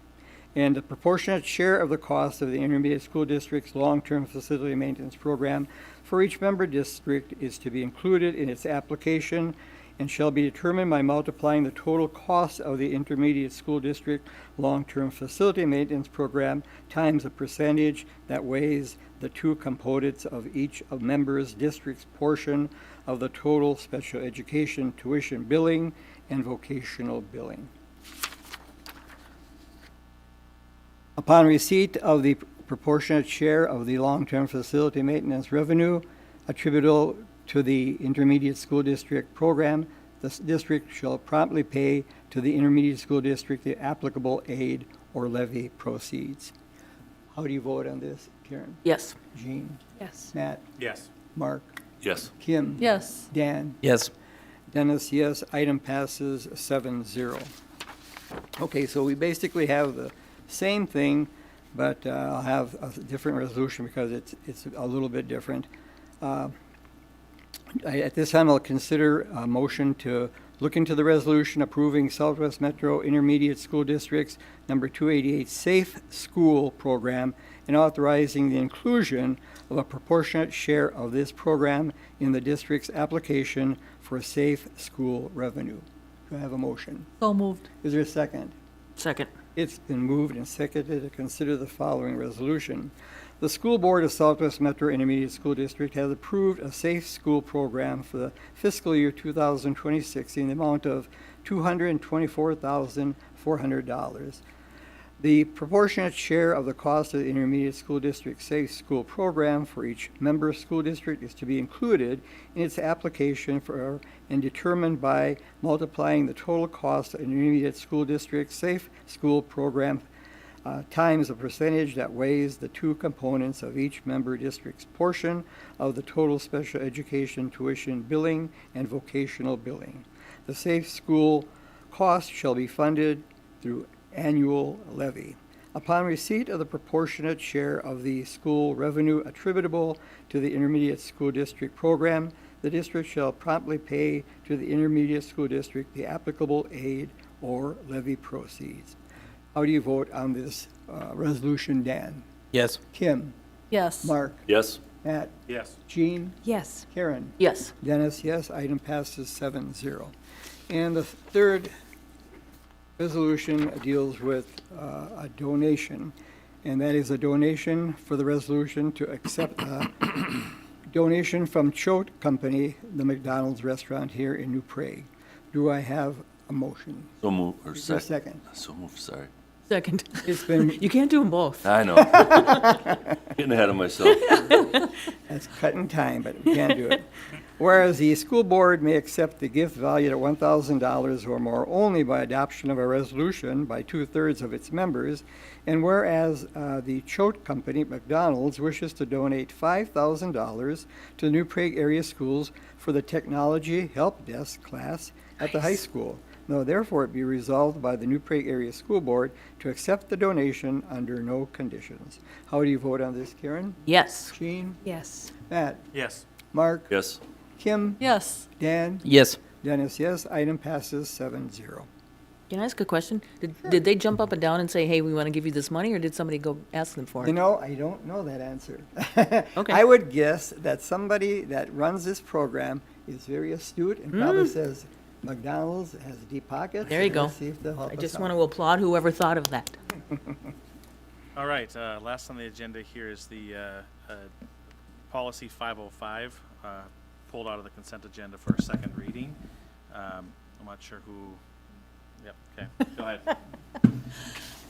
S2: And the proportionate share of the cost of the intermediate school district's long-term facility maintenance program for each member district is to be included in its application and shall be determined by multiplying the total cost of the intermediate school district long-term facility maintenance program times the percentage that weighs the two components of each of members' district's portion of the total special education tuition billing and vocational billing. Upon receipt of the proportionate share of the long-term facility maintenance revenue attributable to the intermediate school district program, the district shall promptly pay to the intermediate school district the applicable aid or levy proceeds. How do you vote on this, Karen?
S4: Yes.
S2: Jean?
S9: Yes.
S2: Matt?
S1: Yes.
S2: Mark?
S11: Yes.
S2: Kim?
S8: Yes.
S2: Dan?
S10: Yes.
S2: Dennis, yes. Item passes 7-0. Okay, so we basically have the same thing, but I'll have a different resolution because it's a little bit different. At this time, I'll consider a motion to look into the resolution approving Southwest Metro Intermediate School District's number 288 Safe School Program and authorizing the inclusion of a proportionate share of this program in the district's application for safe school revenue. Do I have a motion?
S8: So moved.
S2: Is there a second?
S4: Second.
S2: It's been moved and seconded to consider the following resolution. The School Board of Southwest Metro Intermediate School District has approved a safe school program for the fiscal year 2026 in the amount of $224,400. The proportionate share of the cost of the Intermediate School District Safe School Program for each member school district is to be included in its application for and determined by multiplying the total cost of an Intermediate School District Safe School Program times the percentage that weighs the two components of each member district's portion of the total special education tuition billing and vocational billing. The safe school cost shall be funded through annual levy. Upon receipt of the proportionate share of the school revenue attributable to the intermediate school district program, the district shall promptly pay to the intermediate school district the applicable aid or levy proceeds. How do you vote on this resolution, Dan?
S10: Yes.
S2: Kim?
S8: Yes.
S2: Mark?
S11: Yes.
S2: Matt?
S1: Yes.
S2: Jean?
S9: Yes.
S2: Karen?
S4: Yes.
S2: Dennis, yes. Item passes 7-0. And the third resolution deals with a donation, and that is a donation for the resolution to accept a donation from Choate Company, the McDonald's restaurant here in New Prague. Do I have a motion?
S11: So move, or
S2: Is there a second?
S11: So move, sorry.
S4: Second.
S2: It's been,
S4: You can't do them both.
S11: I know. Getting ahead of myself.
S2: that's cutting time, but we can't do it. Whereas the school board may accept the gift valued at $1,000 or more only by adoption of a resolution by 2/3 of its members, and whereas the Choate Company, McDonald's, wishes to donate $5,000 to the New Prague area schools for the technology help desk class at the high school. Now therefore it be resolved by the New Prague Area School Board to accept the donation under no conditions. How do you vote on this, Karen?
S4: Yes.
S2: Jean?
S9: Yes.
S2: Matt?
S1: Yes.
S2: Mark?
S11: Yes.
S2: Kim?
S8: Yes.
S2: Dan?
S10: Yes.
S2: Dennis, yes. Item passes 7-0.
S4: Can I ask a question? Did they jump up and down and say, hey, we want to give you this money, or did somebody go ask them for
S2: You
S4: it?
S2: know, I don't know that answer.
S4: Okay.
S2: I would guess that somebody that runs this program is very astute and probably says, McDonald's has deep pockets.
S4: There you
S2: and
S4: go.
S2: let's see if they'll help
S4: I
S2: us
S4: just
S2: out.
S4: want to applaud whoever thought of that.
S1: All right, last on the agenda here is the policy 505, pulled out of the consent agenda for a second reading. I'm not sure who, yep, okay, go ahead.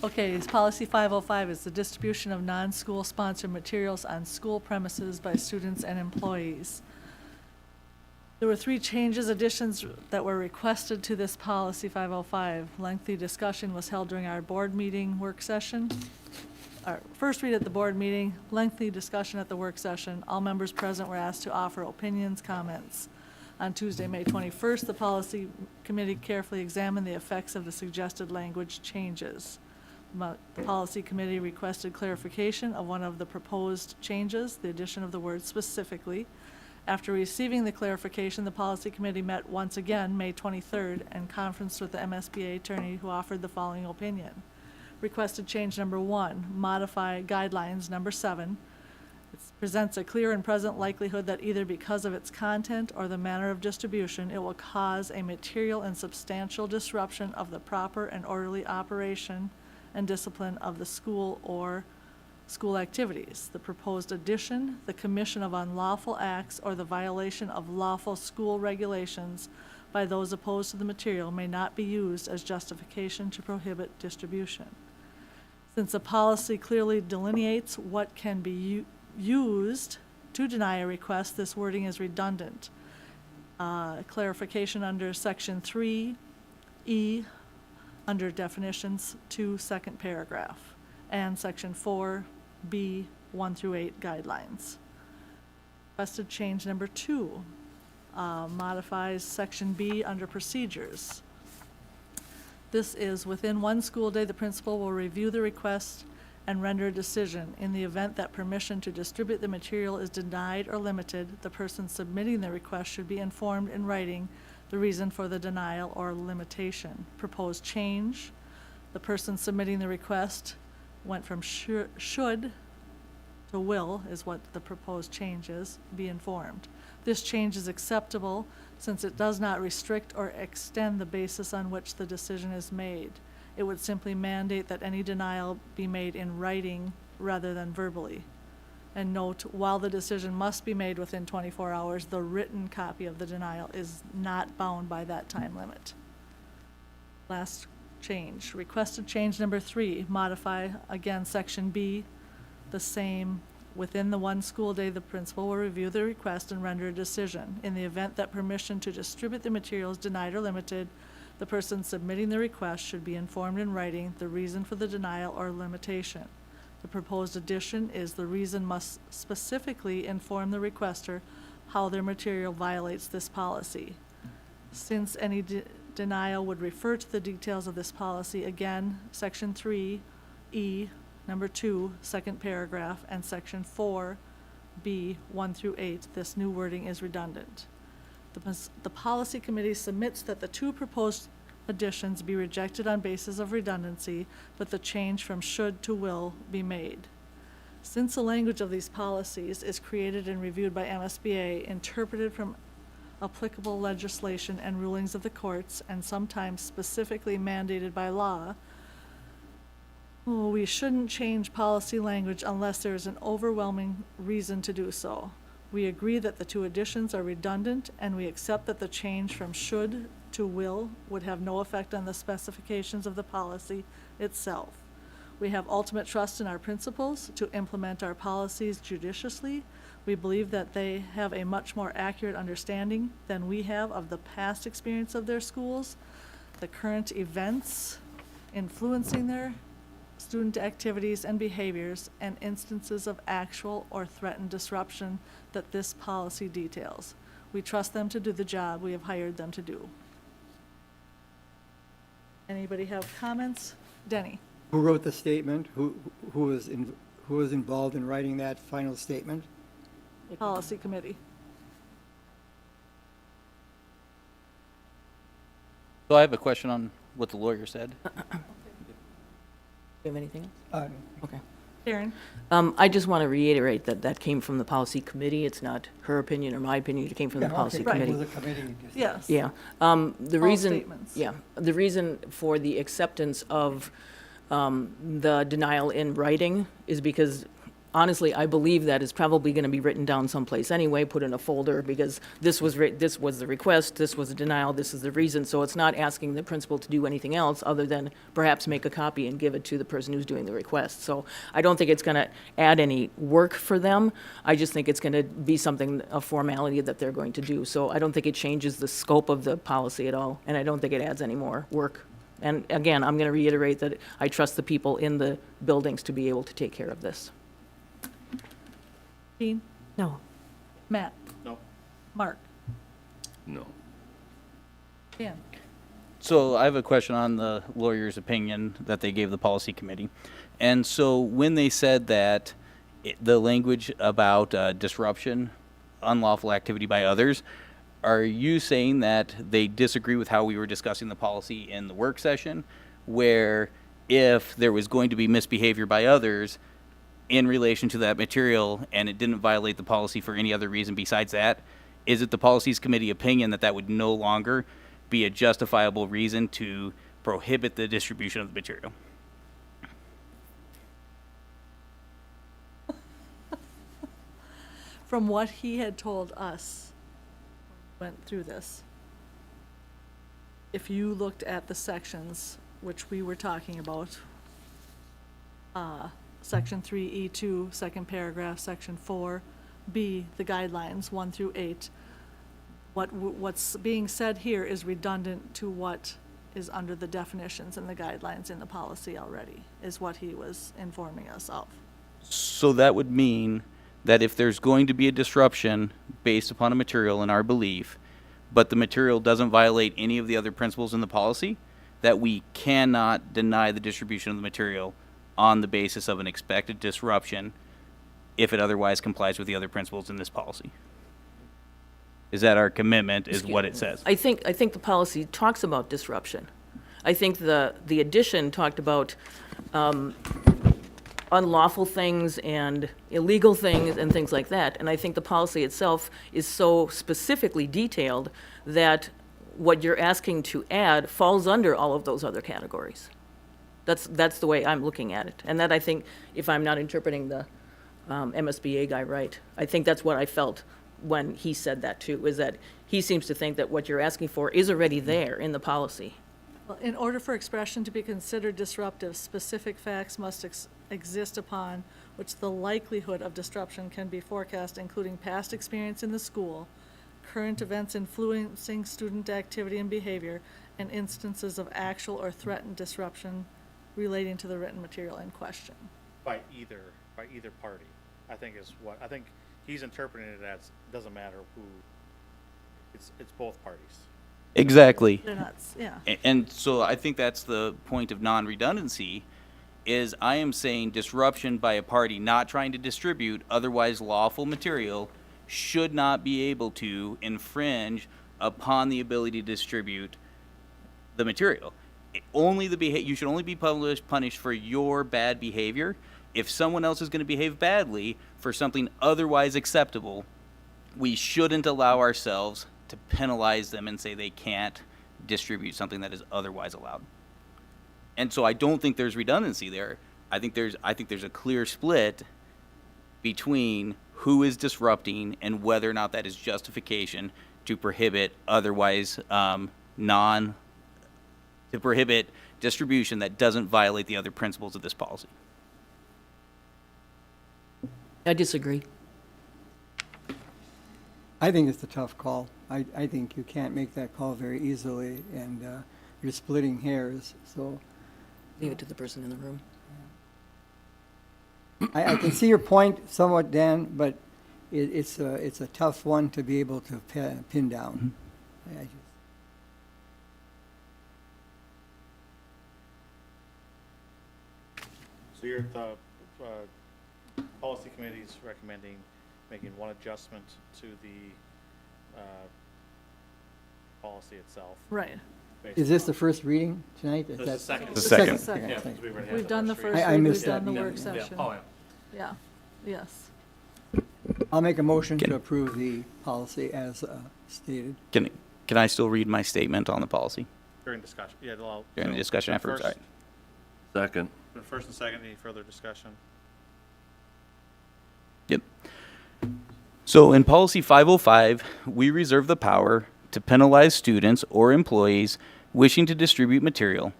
S8: Okay, policy 505 is the distribution of non-school sponsored materials on school premises by students and employees. There were 3 changes, additions that were requested to this policy 505. Lengthy discussion was held during our board meeting work session. Our first read at the board meeting, lengthy discussion at the work session. All members present were asked to offer opinions, comments. On Tuesday, May 21st, the policy committee carefully examined the effects of the suggested language changes. The policy committee requested clarification of one of the proposed changes, the addition of the word specifically. After receiving the clarification, the policy committee met once again, May 23rd, and conferenced with the MSBA attorney who offered the following opinion. Requested change number 1, modify guidelines number 7. It presents a clear and present likelihood that either because of its content or the manner of distribution, it will cause a material and substantial disruption of the proper and orderly operation and discipline of the school or school activities. The proposed addition, the commission of unlawful acts or the violation of lawful school regulations by those opposed to the material may not be used as justification to prohibit distribution. Since the policy clearly delineates what can be used to deny a request, this wording is redundant. Clarification under section 3E under definitions 2, second paragraph, and section 4B 1 through 8 guidelines. Requested change number 2 modifies section B under procedures. This is within 1 school day, the principal will review the request and render a decision. In the event that permission to distribute the material is denied or limited, the person submitting the request should be informed in writing the reason for the denial or limitation. Proposed change, the person submitting the request went from should to will, is what the proposed change is, be informed. This change is acceptable since it does not restrict or extend the basis on which the decision is made. It would simply mandate that any denial be made in writing rather than verbally. And note, while the decision must be made within 24 hours, the written copy of the denial is not bound by that time limit. Last change, requested change number 3, modify again section B, the same. Within the 1 school day, the principal will review the request and render a decision. In the event that permission to distribute the material is denied or limited, the person submitting the request should be informed in writing the reason for the denial or limitation. The proposed addition is the reason must specifically inform the requester how their material violates this policy. Since any denial would refer to the details of this policy, again, section 3E, number 2, second paragraph, and section 4B, 1 through 8, this new wording is redundant. The policy committee submits that the 2 proposed additions be rejected on basis of redundancy, but the change from should to will be made. Since the language of these policies is created and reviewed by MSBA, interpreted from applicable legislation and rulings of the courts, and sometimes specifically mandated by law, we shouldn't change policy language unless there is an overwhelming reason to do so. We agree that the two additions are redundant, and we accept that the change from should to will would have no effect on the specifications of the policy itself. We have ultimate trust in our principals to implement our policies judiciously. We believe that they have a much more accurate understanding than we have of the past experience of their schools, the current events influencing their student activities and behaviors, and instances of actual or threatened disruption that this policy details. We trust them to do the job we have hired them to do. Anybody have comments? Denny?
S2: Who wrote the statement? Who was involved in writing that final statement?
S8: Policy Committee.
S10: So I have a question on what the lawyer said.
S4: Do you have anything else? Okay.
S8: Karen?
S4: I just want to reiterate that that came from the policy committee. It's not her opinion or my opinion. It came from the policy
S8: Right.
S4: committee.
S2: It was a committee.
S8: Yes.
S4: Yeah. The
S8: All
S4: reason,
S8: statements.
S4: yeah, the reason for the acceptance of the denial in writing is because, honestly, I believe that is probably going to be written down someplace anyway, put in a folder, because this was the request, this was a denial, this is the reason. So it's not asking the principal to do anything else other than perhaps make a copy and give it to the person who's doing the request. So I don't think it's going to add any work for them. I just think it's going to be something, a formality that they're going to do. So I don't think it changes the scope of the policy at all, and I don't think it adds any more work. And again, I'm going to reiterate that I trust the people in the buildings to be able to take care of this.
S8: Jean?
S9: No.
S8: Matt?
S1: No.
S8: Mark?
S11: No.
S8: Dan?
S10: So I have a question on the lawyer's opinion that they gave the policy committee. And so when they said that the language about disruption, unlawful activity by others, are you saying that they disagree with how we were discussing the policy in the work session, where if there was going to be misbehavior by others in relation to that material and it didn't violate the policy for any other reason besides that, is it the policies committee opinion that that would no longer be a justifiable reason to prohibit the distribution of the material?
S8: From what he had told us, went through this, if you looked at the sections which we were talking about, Section 3E2, second paragraph, Section 4B, the guidelines 1 through 8, what's being said here is redundant to what is under the definitions and the guidelines in the policy already, is what he was informing us of.
S10: So that would mean that if there's going to be a disruption based upon a material in our belief, but the material doesn't violate any of the other principles in the policy, that we cannot deny the distribution of the material on the basis of an expected disruption if it otherwise complies with the other principles in this policy. Is that our commitment, is what it says?
S4: I think the policy talks about disruption. I think the addition talked about unlawful things and illegal things and things like that. And I think the policy itself is so specifically detailed that what you're asking to add falls under all of those other categories. That's the way I'm looking at it. And that, I think, if I'm not interpreting the MSBA guy right, I think that's what I felt when he said that too, is that he seems to think that what you're asking for is already there in the policy.
S8: Well, in order for expression to be considered disruptive, specific facts must exist upon which the likelihood of disruption can be forecast, including past experience in the school, current events influencing student activity and behavior, and instances of actual or threatened disruption relating to the written material in question.
S1: By either party, I think is what, I think he's interpreting it as, doesn't matter who, it's both parties.
S10: Exactly.
S8: They're not, yeah.
S10: And so I think that's the point of non-redundancy, is I am saying disruption by a party not trying to distribute otherwise lawful material should not be able to infringe upon the ability to distribute the material. You should only be punished for your bad behavior. If someone else is going to behave badly for something otherwise acceptable, we shouldn't allow ourselves to penalize them and say they can't distribute something that is otherwise allowed. And so I don't think there's redundancy there. I think there's a clear split between who is disrupting and whether or not that is justification to prohibit otherwise to prohibit distribution that doesn't violate the other principles of this policy.
S4: I disagree.
S2: I think it's a tough call. I think you can't make that call very easily, and you're splitting hairs, so
S4: Leave it to the person in the room.
S2: I can see your point somewhat, Dan, but it's a tough one to be able to pin down. I just-
S1: So you're, the policy committee's recommending making one adjustment to the policy itself.
S8: Right.
S1: based
S2: Is this
S1: on-
S2: the first reading tonight? Is
S1: This is
S2: that-
S1: the second.
S10: The second.
S8: Second.
S1: Yeah, because we already had
S8: We've done the first
S2: I
S8: read, we've
S2: missed that.
S8: done the
S2: Yeah.
S8: work
S1: Yeah.
S8: session.
S1: Oh, yeah.
S8: Yeah, yes.
S2: I'll make a motion
S10: Can-
S2: to approve the policy as stated.
S10: Can I still read my statement on the policy
S1: During discussion, yeah, well.
S10: during the
S1: so
S10: discussion afterwards? All
S1: first-
S10: right.
S11: Second.
S1: First and second, any further discussion?
S10: Yep. So in policy 505, we reserve the power to penalize students or employees wishing to distribute material.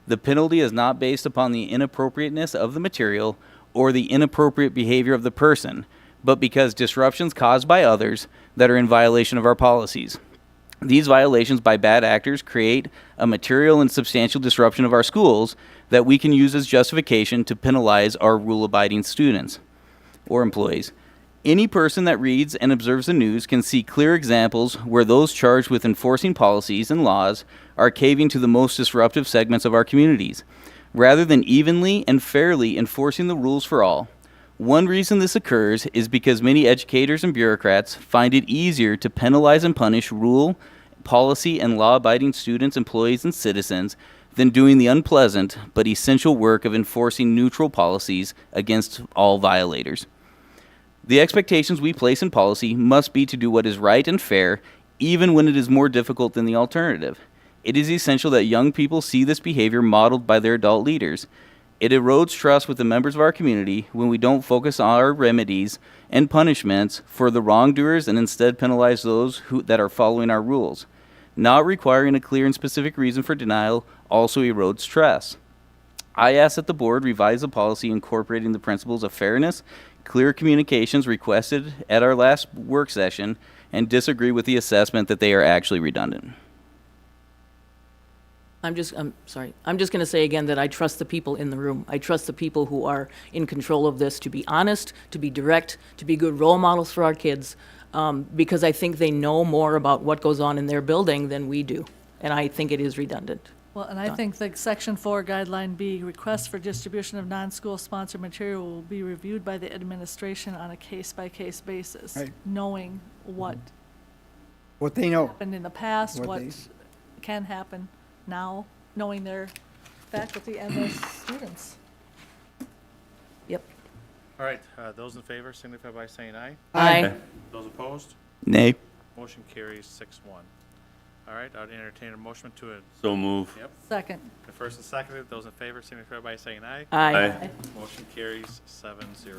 S10: The penalty is not based upon the inappropriateness of the material or the inappropriate behavior of the person, but because disruptions caused by others that are in violation of our policies. These violations by bad actors create a material and substantial disruption of our schools that we can use as justification to penalize our rule-abiding students or employees. Any person that reads and observes the news can see clear examples where those charged with enforcing policies and laws are caving to the most disruptive segments of our communities, rather than evenly and fairly enforcing the rules for all. One reason this occurs is because many educators and bureaucrats find it easier to penalize and punish rule, policy, and law-abiding students, employees, and citizens than doing the unpleasant but essential work of enforcing neutral policies against all violators. The expectations we place in policy must be to do what is right and fair, even when it is more difficult than the alternative. It is essential that young people see this behavior modeled by their adult leaders. It erodes trust with the members of our community when we don't focus on our remedies and punishments for the wrongdoers and instead penalize those that are following our rules. Not requiring a clear and specific reason for denial also erodes trust. I ask that the board revise the policy incorporating the principles of fairness, clear communications requested at our last work session, and disagree with the assessment that they are actually redundant.
S4: I'm just going to say again that I trust the people in the room. I trust the people who are in control of this to be honest, to be direct, to be good role models for our kids, because I think they know more about what goes on in their building than we do. And I think it is redundant.
S8: Well, and I think the Section 4, Guideline B, requests for distribution of non-school sponsored material will be reviewed by the administration on a case-by-case basis,
S2: Right.
S8: knowing what
S2: What they know.
S8: happened in the past,
S2: What
S8: what
S2: they-
S8: can happen now, knowing their faculty and their students.
S4: Yep.
S1: All right, those in favor signify by saying aye.
S4: Aye.
S1: Those opposed?
S10: Nay.
S1: Motion carries 6-1. All right, I'd entertain a motion to it.
S11: So move.
S1: Yep.
S8: Second.
S1: The first and seconded, those in favor signify by saying aye.
S4: Aye.
S11: Aye.
S1: Motion carries 7-0.